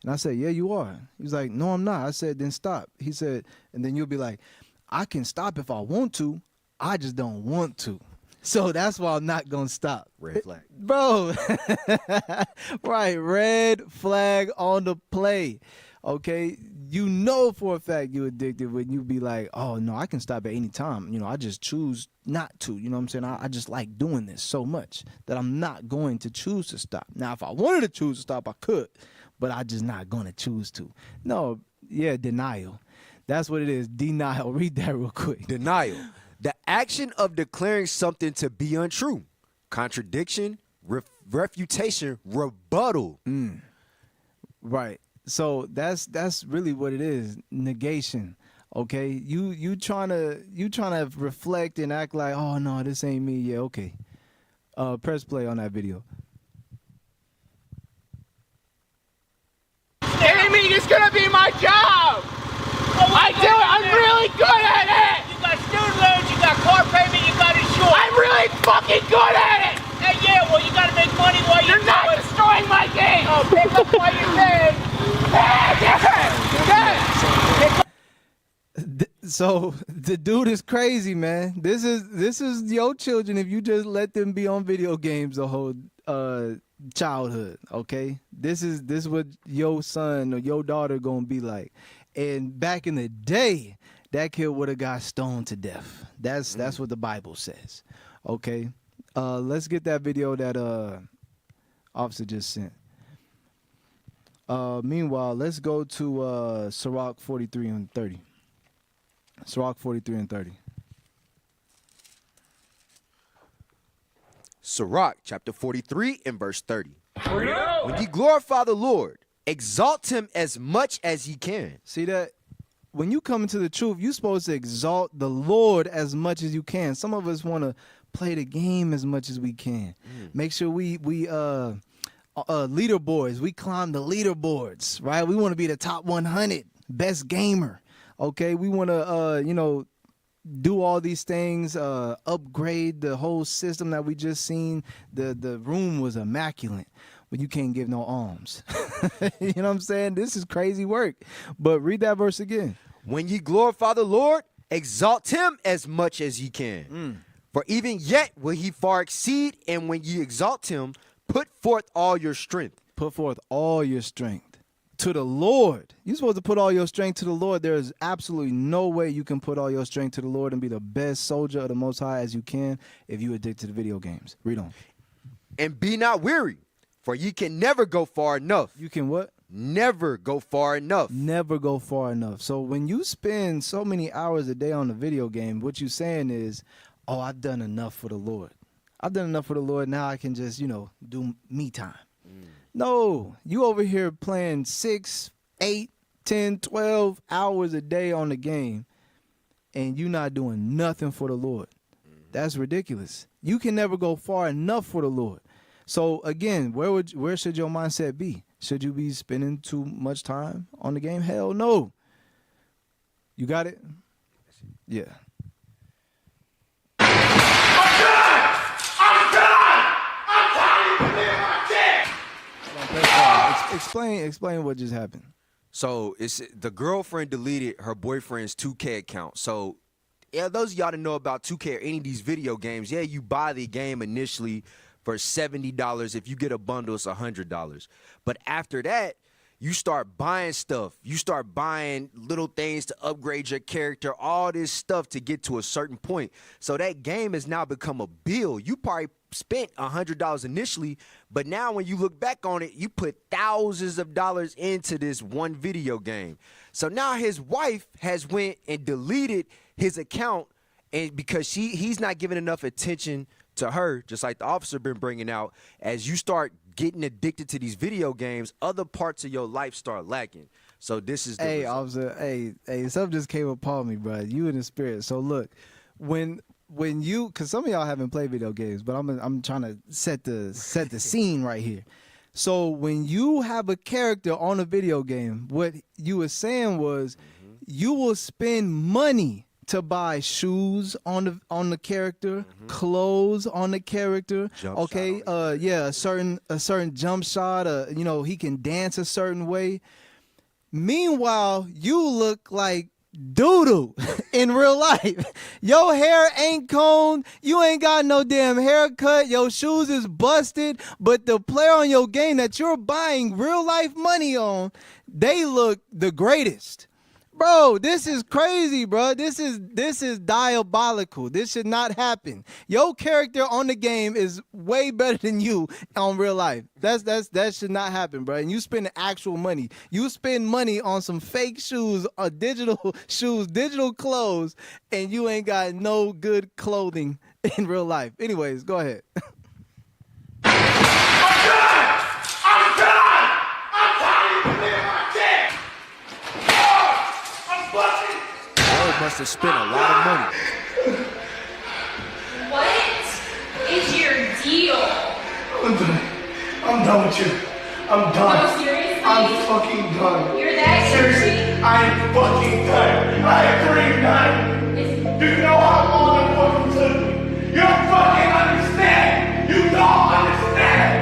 and I said, yeah, you are. He's like, no, I'm not. I said, then stop. He said, and then you'll be like, I can stop if I want to, I just don't want to. So that's why I'm not gonna stop. Red flag, bro. Right, red flag on the play. Okay, you know for a fact you're addicted when you be like, oh no, I can stop at any time. You know, I just choose not to. You know what I'm saying? I just like doing this so much that I'm not going to choose to stop. Now, if I wanted to choose to stop, I could, but I just not gonna choose to. No, yeah, denial. That's what it is. Denial. Read that real quick. Denial. The action of declaring something to be untrue. Contradiction, refutation, rebuttal. Right. So that's really what it is. Negation. Okay. You trying to reflect and act like, oh no, this ain't me. Yeah, okay. Press play on that video. Amy, it's gonna be my job. I do it. I'm really good at it. You got student loans, you got car payment, you got insurance. I'm really fucking good at it. Hey, yeah, well, you gotta make money while you're not destroying my game. Oh, pick up while you're dead. So the dude is crazy, man. This is your children if you just let them be on video games the whole childhood. Okay, this is what your son or your daughter gonna be like. And back in the day, that kid would have got stoned to death. That's what the Bible says. Okay, let's get that video that officer just sent. Meanwhile, let's go to Sirach 43 and 30. Sirach 43 and 30. Sirach chapter 43 and verse 30. When ye glorify the Lord, exalt him as much as ye can. See that? When you come into the truth, you're supposed to exalt the Lord as much as you can. Some of us want to play the game as much as we can. Make sure we leaderboards. We climb the leaderboards, right? We want to be the top 100 best gamer. Okay, we want to, you know, do all these things, upgrade the whole system that we just seen. The room was immaculate, but you can't give no alms. You know what I'm saying? This is crazy work. But read that verse again. When ye glorify the Lord, exalt him as much as ye can. For even yet will he far exceed, and when ye exalt him, put forth all your strength. Put forth all your strength to the Lord. You're supposed to put all your strength to the Lord. There is absolutely no way you can put all your strength to the Lord and be the best soldier of the Most High as you can if you addicted to the video games. Read on. And be not weary, for ye can never go far enough. You can what? Never go far enough. Never go far enough. So when you spend so many hours a day on the video game, what you're saying is, oh, I've done enough for the Lord. I've done enough for the Lord. Now I can just, you know, do me time. No, you over here playing 6, 8, 10, 12 hours a day on the game, and you not doing nothing for the Lord. That's ridiculous. You can never go far enough for the Lord. So again, where should your mindset be? Should you be spending too much time on the game? Hell no. You got it? Yeah. Explain what just happened. So it's the girlfriend deleted her boyfriend's 2K account. So yeah, those of y'all that know about 2K or any of these video games, yeah, you buy the game initially for $70. If you get a bundle, it's $100. But after that, you start buying stuff. You start buying little things to upgrade your character, all this stuff to get to a certain point. So that game has now become a bill. You probably spent $100 initially, but now when you look back on it, you put thousands of dollars into this one video game. So now his wife has went and deleted his account, and because he's not giving enough attention to her, just like the officer been bringing out. As you start getting addicted to these video games, other parts of your life start lacking. So this is the Hey, result. officer, hey, something just came upon me, bro. You in the spirit. So look, when you, because some of y'all haven't played video games, but I'm trying to set the scene right here. So when you have a character on a video game, what you were saying was you will spend money to buy shoes on the character, clothes on the character. Okay, a certain jump shot. He can dance a certain way. Meanwhile, you look like doo-doo in real life. Your hair ain't combed. You ain't got no damn haircut. Your shoes is busted. But the player on your game that you're buying real life money on, they look the greatest. Bro, this is crazy, bro. This is diabolical. This should not happen. Your character on the game is way better than you on real life. That should not happen, bro. And you spend actual money. You spend money on some fake shoes, digital shoes, digital clothes, and you ain't got no good clothing in real life. Anyways, go ahead. Must have spent a lot of money. What is your deal? I'm done with you. I'm done. No, seriously? I'm fucking done. You're that seriously? angry? I am fucking done. I agree, done. Do you know how long it fucking took me? You don't fucking understand. You don't understand.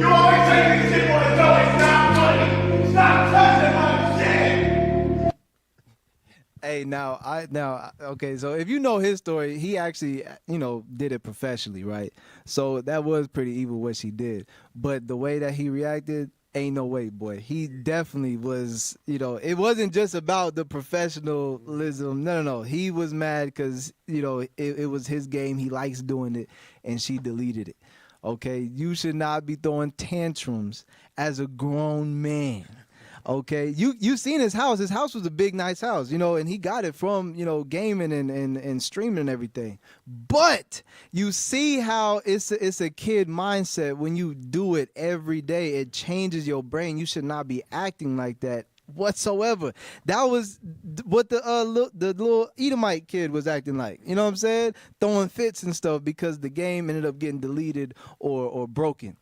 You always take this shit for the dough. It's not funny. Stop touching my shit. Hey, okay, so if you know his story, he actually, did it professionally, right? So that was pretty evil what she did. But the way that he reacted, ain't no way, boy. He definitely was, it wasn't just about the professionalism. No. He was mad because, it was his game. He likes doing it, and she deleted it. Okay, you should not be throwing tantrums as a grown man. Okay, you seen his house. His house was a big, nice house, and he got it from, gaming and streaming and everything. But you see how it's a kid mindset. When you do it every day, it changes your brain. You should not be acting like that whatsoever. That was what the little Edomite kid was acting like. You know what I'm saying? Throwing fits and stuff because the game ended up getting deleted or broken.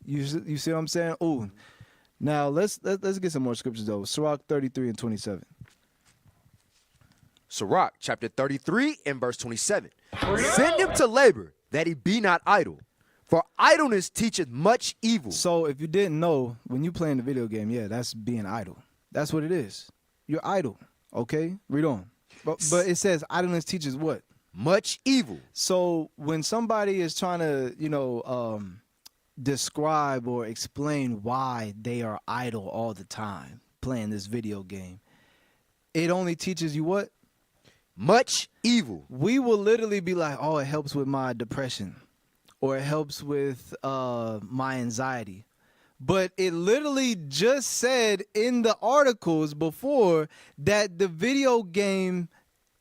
You see what I'm saying? Ooh. Now, let's get some more scriptures, though. Sirach 33 and 27. Sirach chapter 33 and verse 27. Send him to labor, that he be not idle. For idleness teacheth much evil. So, if you didn't know, when you playing the video game, yeah, that's being idle. That's what it is. You're idle, okay? Read on. But it says idleness teaches what? Much evil. So, when somebody is trying to, describe or explain why they are idle all the time playing this video game, it only teaches you what? Much evil. We will literally be like, oh, it helps with my depression, or it helps with my anxiety. But it literally just said in the articles before that the video game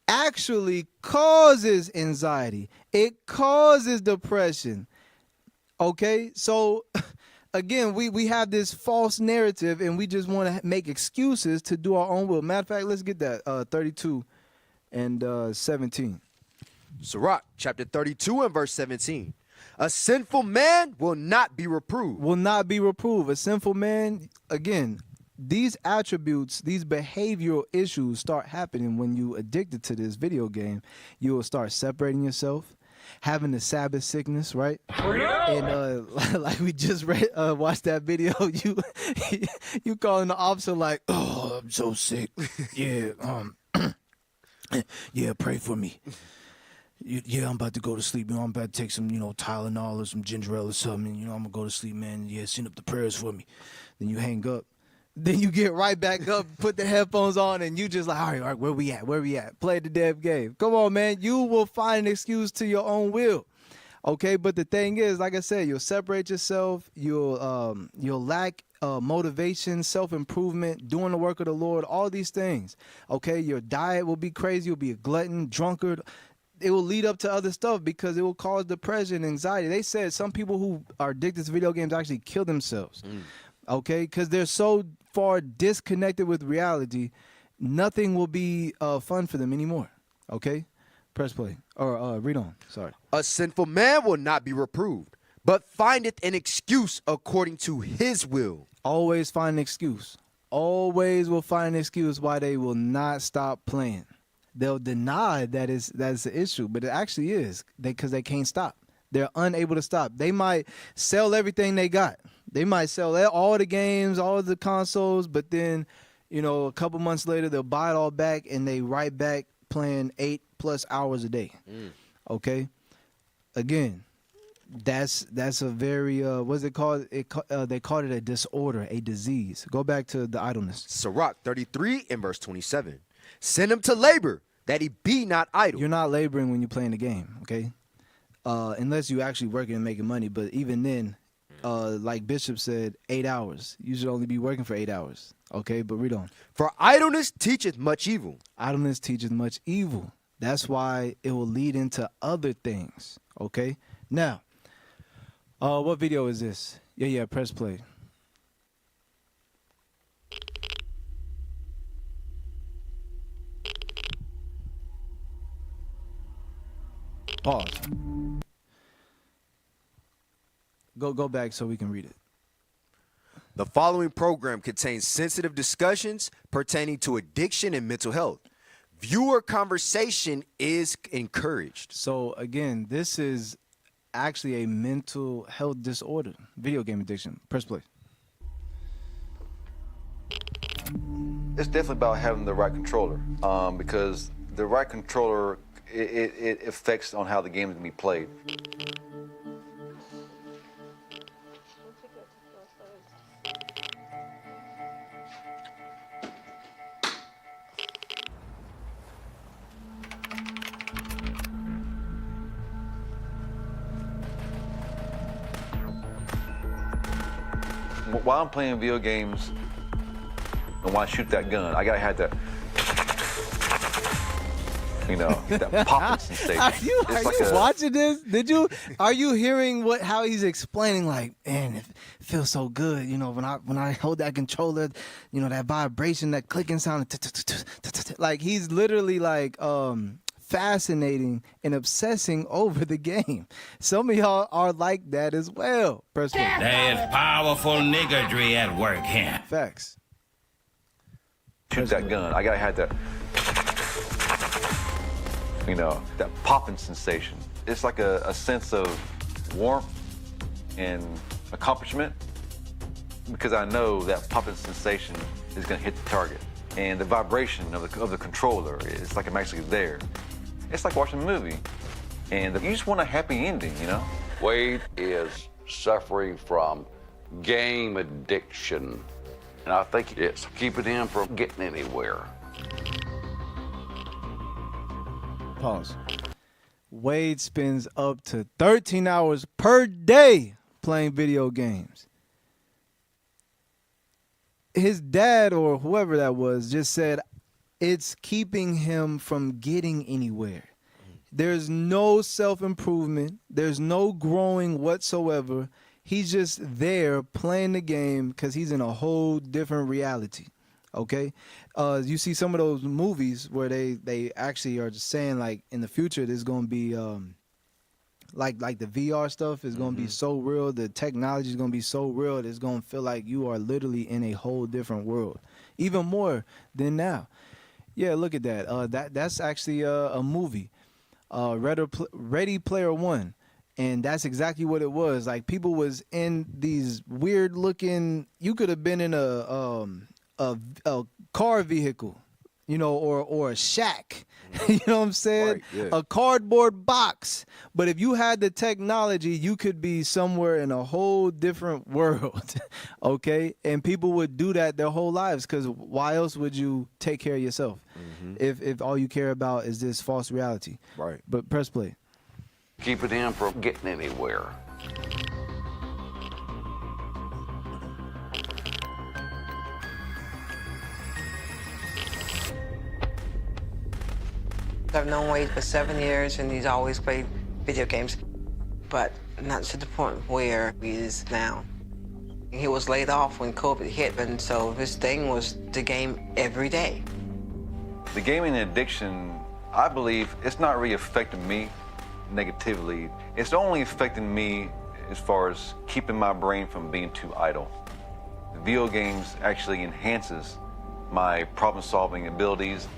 actually causes anxiety. It causes depression. Okay, so again, we have this false narrative, and we just want to make excuses to do our own will. Matter of fact, let's get that 32 and 17. Sirach chapter 32 and verse 17. A sinful man will not be reproved. Will not be reproved. A sinful man, again, these attributes, these behavioral issues start happening when you addicted to this video game. You will start separating yourself, having the Sabbath sickness, right? And like we just watched that video, you calling the officer like, oh, I'm so sick. Yeah, yeah, pray for me. Yeah, I'm about to go to sleep. You know, I'm about to take some, Tylenol or some ginger ale or something. I'm going to go to sleep, man. Yeah, send up the prayers for me. Then you hang up. Then you get right back up, put the headphones on, and you just like, all right, where we at? Play the damn game. Come on, man. You will find an excuse to your own will. Okay, but the thing is, like I said, you'll separate yourself. You'll lack motivation, self-improvement, doing the work of the Lord, all these things. Okay, your diet will be crazy. You'll be a glutton, drunkard. It will lead up to other stuff because it will cause depression, anxiety. They said some people who are addicted to video games actually kill themselves. Okay, because they're so far disconnected with reality, nothing will be fun for them anymore. Okay, press play or read on. Sorry. A sinful man will not be reproved, but findeth an excuse according to his will. Always find an excuse. Always will find an excuse why they will not stop playing. They'll deny that's the issue, but it actually is because they can't stop. They're unable to stop. They might sell everything they got. They might sell all the games, all the consoles, but then, a couple months later, they'll buy it all back and they right back playing 8+ hours a day. Okay? Again, that's a very, what's it called? They called it a disorder, a disease. Go back to the idleness. Sirach 33 and verse 27. Send him to labor, that he be not idle. You're not laboring when you're playing the game, okay? Unless you're actually working and making money. But even then, like Bishop said, 8 hours. You should only be working for 8 hours. Okay, but read on. For idleness teacheth much evil. Idleness teacheth much evil. That's why it will lead into other things. Okay? Now, what video is this? Yeah, press play. Pause. Go back so we can read it. The following program contains sensitive discussions pertaining to addiction and mental health. Viewer conversation is encouraged. So again, this is actually a mental health disorder, video game addiction. Press play. It's definitely about having the right controller, because the right controller, it affects on how the game is going to be played. While I'm playing video games and while I shoot that gun, I gotta have that, that popping sensation. Are you watching this? Are you hearing how he's explaining? Like, man, it feels so good. When I hold that controller, that vibration, that clicking sound, like he's literally like fascinating and obsessing over the game. Some of y'all are like that as well. Personally. There's powerful niggardry at work here. Facts. Shoot that gun, I gotta have that, that popping sensation. It's like a sense of warmth and accomplishment, because I know that popping sensation is gonna hit the target. And the vibration of the controller, it's like I'm actually there. It's like watching a movie, and you just want a happy ending, Wade is suffering from game addiction, and I think it's keeping him from getting anywhere. Pause. Wade spends up to 13 hours per day playing video games. His dad, or whoever that was, just said, it's keeping him from getting anywhere. There's no self-improvement. There's no growing whatsoever. He's just there playing the game because he's in a whole different reality. Okay? You see some of those movies where they actually are just saying, like, in the future there's going to be like the VR stuff is going to be so real. The technology is going to be so real. It's going to feel like you are literally in a whole different world, even more than now. Yeah, look at that. That's actually a movie, Ready Player One, and that's exactly what it was. Like, people was in these weird looking. You could have been in a car vehicle, you know, or a shack. You know what I'm saying? Right, yeah. A cardboard box. But if you had the technology, you could be somewhere in a whole different world, okay? And people would do that their whole lives, because why else would you take care of yourself if all you care about is this false reality? Right. But press play. Keep it in from getting anywhere. I've known Wade for 7 years, and he's always played video games, but not to the point where he is now. He was laid off when COVID hit, and so his thing was the game every day. The gaming addiction, I believe, it's not really affecting me negatively. It's only affecting me as far as keeping my brain from being too idle. The video games actually enhances my problem-solving abilities.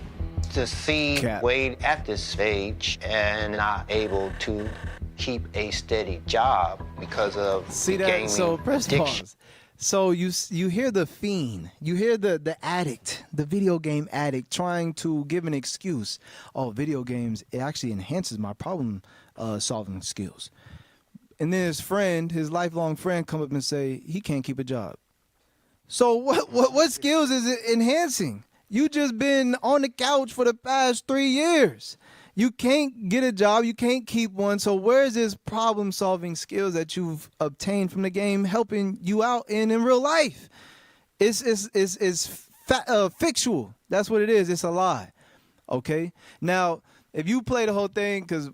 To see Wade at this stage and not able to keep a steady job because of See the that? gaming So press addiction. pause. So you hear the fiend, you hear the addict, the video game addict trying to give an excuse. Oh, video games, it actually enhances my problem solving skills. And then his friend, his lifelong friend, come up and say he can't keep a job. So what skills is it enhancing? You just been on the couch for the past 3 years. You can't get a job. You can't keep one. So where's this problem-solving skills that you've obtained from the game helping you out in real life? It's fictional. That's what it is. It's a lie. Okay? Now, if you play the whole thing, because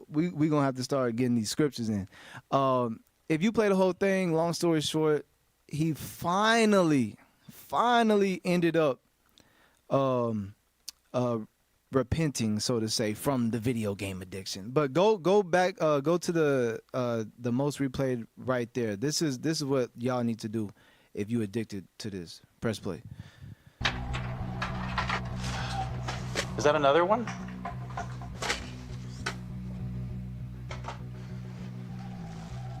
we're going to have to start getting these scriptures in. If you play the whole thing, long story short, he finally ended up repenting, so to say, from the video game addiction. But go back, go to the most replayed right there. This is what y'all need to do if you addicted to this. Press play. Is that another one?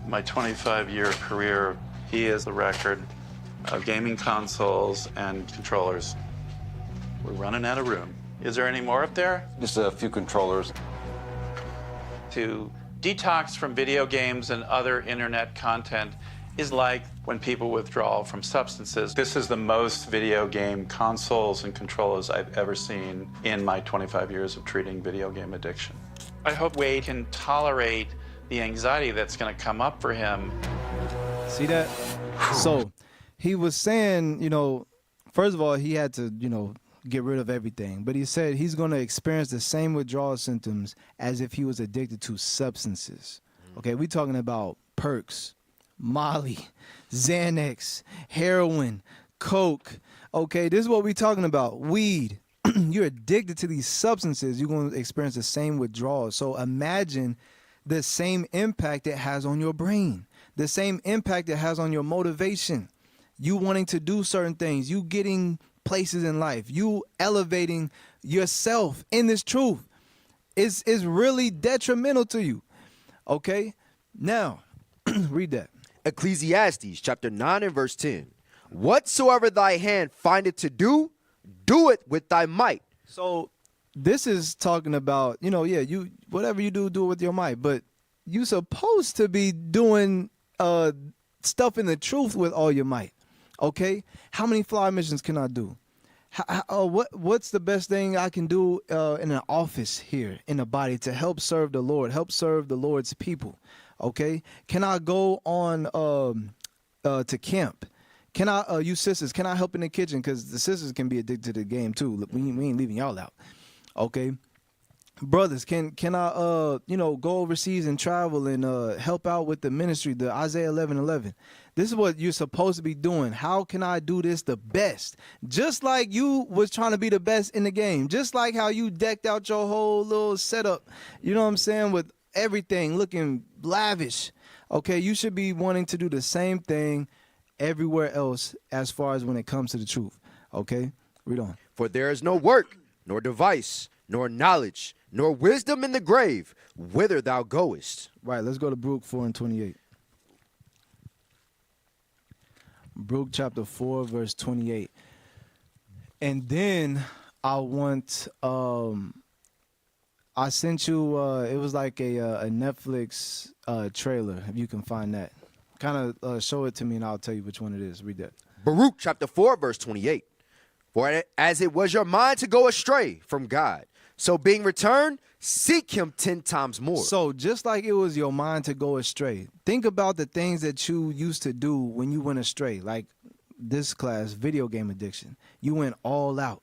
My 25-year career, he is the record of gaming consoles and controllers. We're running out of room. Is there any more up there? Just a few controllers. To detox from video games and other internet content is like when people withdraw from substances. This is the most video game consoles and controllers I've ever seen in my 25 years of treating video game addiction. I hope Wade can tolerate the anxiety that's going to come up for him. See that? So he was saying, you know, first of all, he had to, you know, get rid of everything. But he said he's going to experience the same withdrawal symptoms as if he was addicted to substances. Okay, we're talking about perks, Molly, Xanax, heroin, coke. Okay, this is what we're talking about. Weed. You're addicted to these substances. You're going to experience the same withdrawal. So imagine the same impact it has on your brain, the same impact it has on your motivation, you wanting to do certain things, you getting places in life, you elevating yourself in this truth is really detrimental to you. Okay? Now, read that. Ecclesiastes chapter 9 and verse 10. Whatsoever thy hand findeth to do, do it with thy might. So this is talking about, you know, yeah, you whatever you do it with your might, but you supposed to be doing stuff in the truth with all your might. Okay? How many fly missions can I do? What's the best thing I can do in an office here in the body to help serve the Lord, help serve the Lord's people? Okay? Can I go on to camp? Can I, you sisters, can I help in the kitchen? Because the sisters can be addicted to the game too. We ain't leaving y'all out. Okay? Brothers, can I, you know, go overseas and travel and help out with the ministry, the Isaiah 11:11? This is what you're supposed to be doing. How can I do this the best? Just like you was trying to be the best in the game. Just like how you decked out your whole little setup, you know what I'm saying, with everything looking lavish. Okay, you should be wanting to do the same thing everywhere else as far as when it comes to the truth. Okay, read on. For there is no work, nor device, nor knowledge, nor wisdom in the grave, whither thou goest. Right, let's go to Baruch 4 and 28. Baruch chapter 4, verse 28. And then I want. I sent you. It was like a Netflix trailer. If you can find that, kind of show it to me, and I'll tell you which one it is. Read that. Baruch chapter 4, verse 28. For as it was your mind to go astray from God, so being returned, seek him 10 times more. So just like it was your mind to go astray, think about the things that you used to do when you went astray. Like this class, video game addiction. You went all out.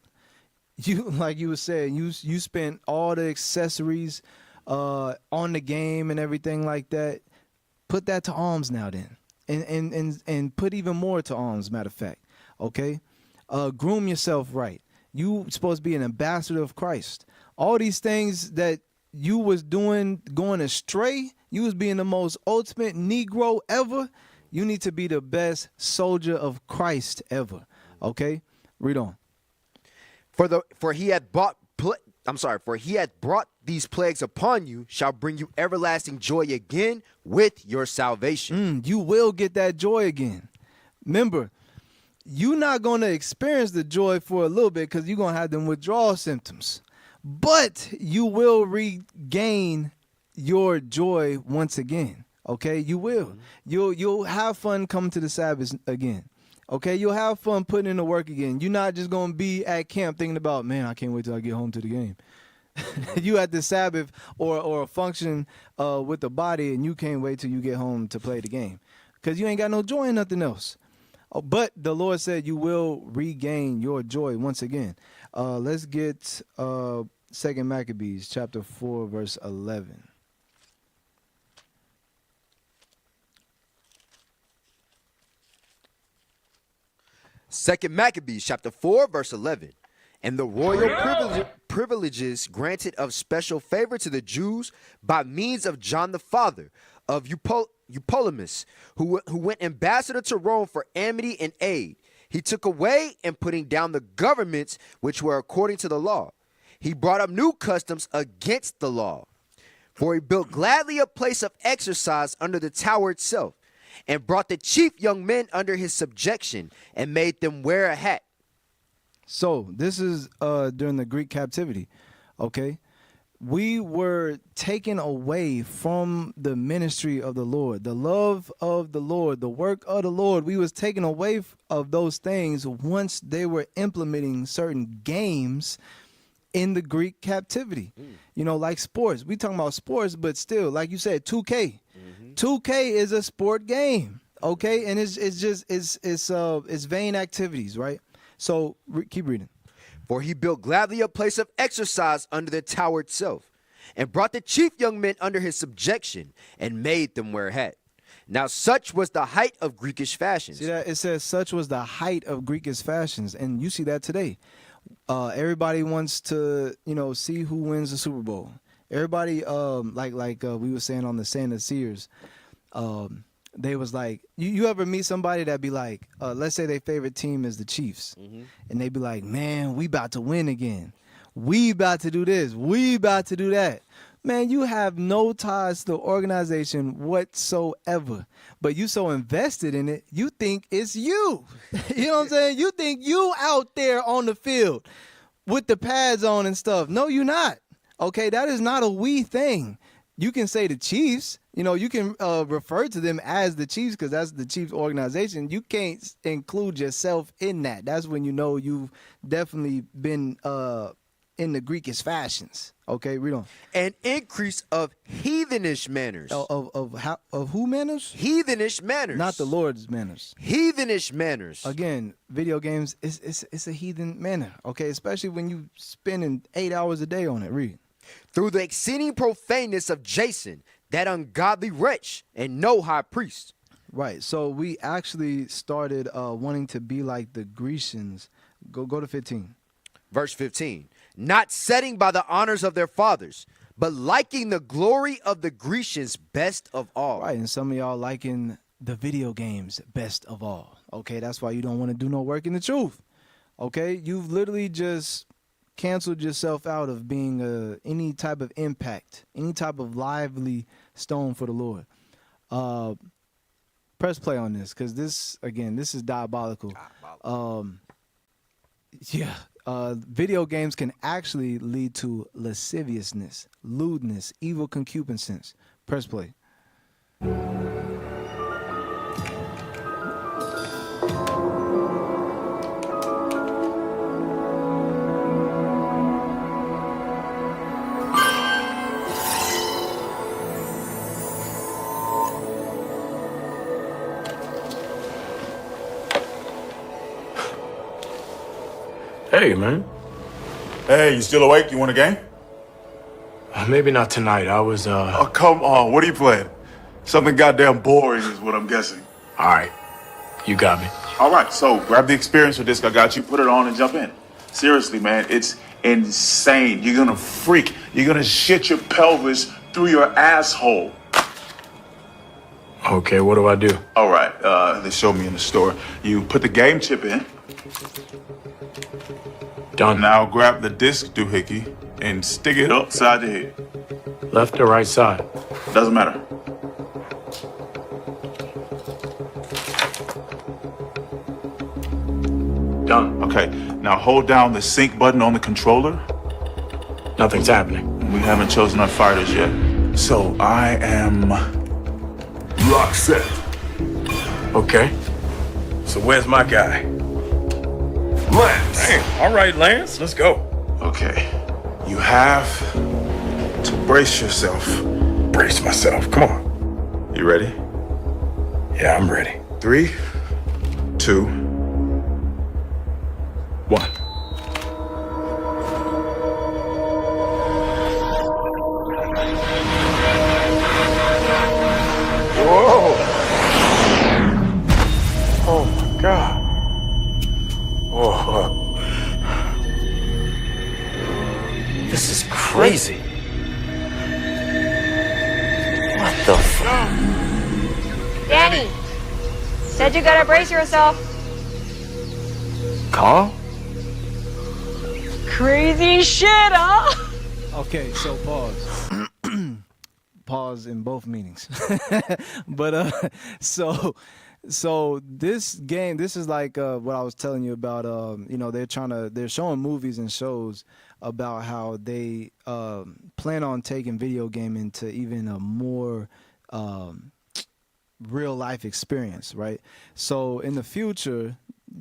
You, like you were saying, you spent all the accessories on the game and everything like that. Put that to alms now then. And put even more to alms, matter of fact. Okay? Groom yourself right. You supposed to be an ambassador of Christ. All these things that you was doing, going astray, you was being the most ultimate Negro ever. You need to be the best soldier of Christ ever. Okay? Read on. For he had brought these plagues upon you, shall bring you everlasting joy again with your salvation. You will get that joy again. Remember, you're not going to experience the joy for a little bit because you're going to have them withdrawal symptoms. But you will regain your joy once again. Okay? You will. You'll have fun coming to the Sabbath again. Okay, you'll have fun putting in the work again. You're not just going to be at camp thinking about, man, I can't wait till I get home to the game. You at the Sabbath or a function with the body, and you can't wait till you get home to play the game because you ain't got no joy in nothing else. But the Lord said you will regain your joy once again. Let's get 2 Maccabees chapter 4, verse 11. Second Maccabees chapter 4, verse 11. And the royal privileges granted of special favor to the Jews by means of John the father of Eupolemus, who went ambassador to Rome for amity and aid. He took away and putting down the governments which were according to the law. He brought up new customs against the law. For he built gladly a place of exercise under the tower itself, and brought the chief young men under his subjection, and made them wear a hat. So this is during the Greek captivity, okay? We were taken away from the ministry of the Lord, the love of the Lord, the work of the Lord. We was taken away of those things once they were implementing certain games in the Greek captivity. You know, like sports. We talking about sports, but still, like you said, 2K. 2K is a sport game, okay? And it's vain activities, right? So keep reading. For he built gladly a place of exercise under the tower itself, and brought the chief young men under his subjection, and made them wear a hat. Now such was the height of Greekish fashions. See that? It says such was the height of Greekish fashions, and you see that today. Everybody wants to, see who wins the Super Bowl. Everybody, like we were saying on the Santa Sears, they was like, you ever meet somebody that be like, let's say their favorite team is the Chiefs, and they be like, man, we about to win again. We about to do this. We about to do that. Man, you have no ties to the organization whatsoever, but you so invested in it, you think it's you. You know what I'm saying? You think you out there on the field with the pads on and stuff. No, you're not. Okay, that is not a we thing. You can say the Chiefs, you can refer to them as the Chiefs because that's the Chiefs organization. You can't include yourself in that. That's when you know you've definitely been in the Greekish fashions. Okay, read on. An increase of heathenish manners. Of who manners? Heathenish manners. Not the Lord's manners. Heathenish manners. Again, video games, it's a heathen manner, okay? Especially when you spending 8 hours a day on it. Read. Through the exceeding profaneness of Jason, that ungodly wretch, and no high priest. Right, so we actually started wanting to be like the Grecians. Go to 15. Verse 15. Not setting by the honors of their fathers, but liking the glory of the Grecians best of all. Right, and some of y'all liking the video games best of all. Okay, that's why you don't want to do no work in the truth. Okay, you've literally just canceled yourself out of being any type of impact, any type of lively stone for the Lord. Press play on this, because this is diabolical. Yeah. video games can actually lead to lasciviousness, lewdness, evil concupiscence. Press play. Hey, man. Hey, you still awake? You want a game? Maybe not tonight. I was, Oh, come on. What are you playing? Something goddamn boring is what I'm guessing. All right. You got me. All right, so grab the experience disc I got you, put it on and jump in. Seriously, man, it's insane. You're gonna freak. You're gonna shit your pelvis through your asshole. Okay, what do I do? All right, they showed me in the store. You put the game chip in. Done. Now grab the disc doohickey and stick it upside your head. Left or right side? Doesn't matter. Done. Okay, now hold down the sync button on the controller. Nothing's happening. We haven't chosen our fighters yet. So I am lock set. Okay. So where's my guy? Lance. Damn. All right, Lance, let's go. Okay. You have to brace yourself. Brace myself. Come on. You ready? Yeah, I'm ready. 3, 2, 1. Whoa. Oh my God. Whoa. This is crazy. What the fuck? Danny, said you gotta brace yourself. Carl? Crazy shit, huh? Okay, so pause. Pause in both meanings. But so this game, this is like what I was telling you about. You know, they're showing movies and shows about how they plan on taking video gaming to even a more real life experience, right? So in the future,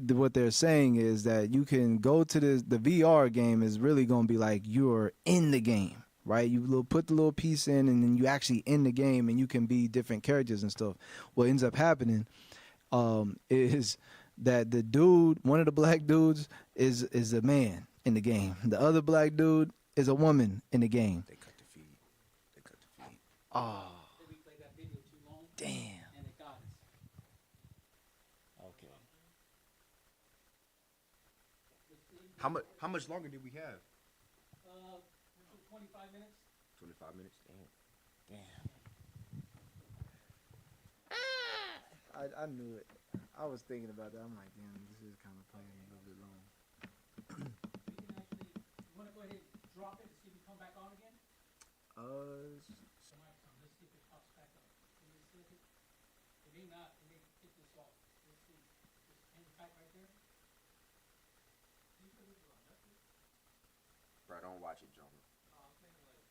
what they're saying is that you can go to the VR game is really going to be like you're in the game, right? You put the little piece in and then you actually in the game and you can be different characters and stuff. What ends up happening is that the dude, one of the black dudes is a man in the game. The other black dude is a woman in the game. They cut the feed. Oh. Damn. Okay. How much longer did we have? 25 minutes. 25 minutes. Damn. I knew it. I was thinking about that. I'm like, damn, this is kind of playing a little bit long. You want to go ahead and drop it to see if you come back on again? Let's see if it pops back up. It may not. It may get this off. Let's see. Just hang it back right there. Bro, don't watch it, Jonah. Oh, I'm thinking like.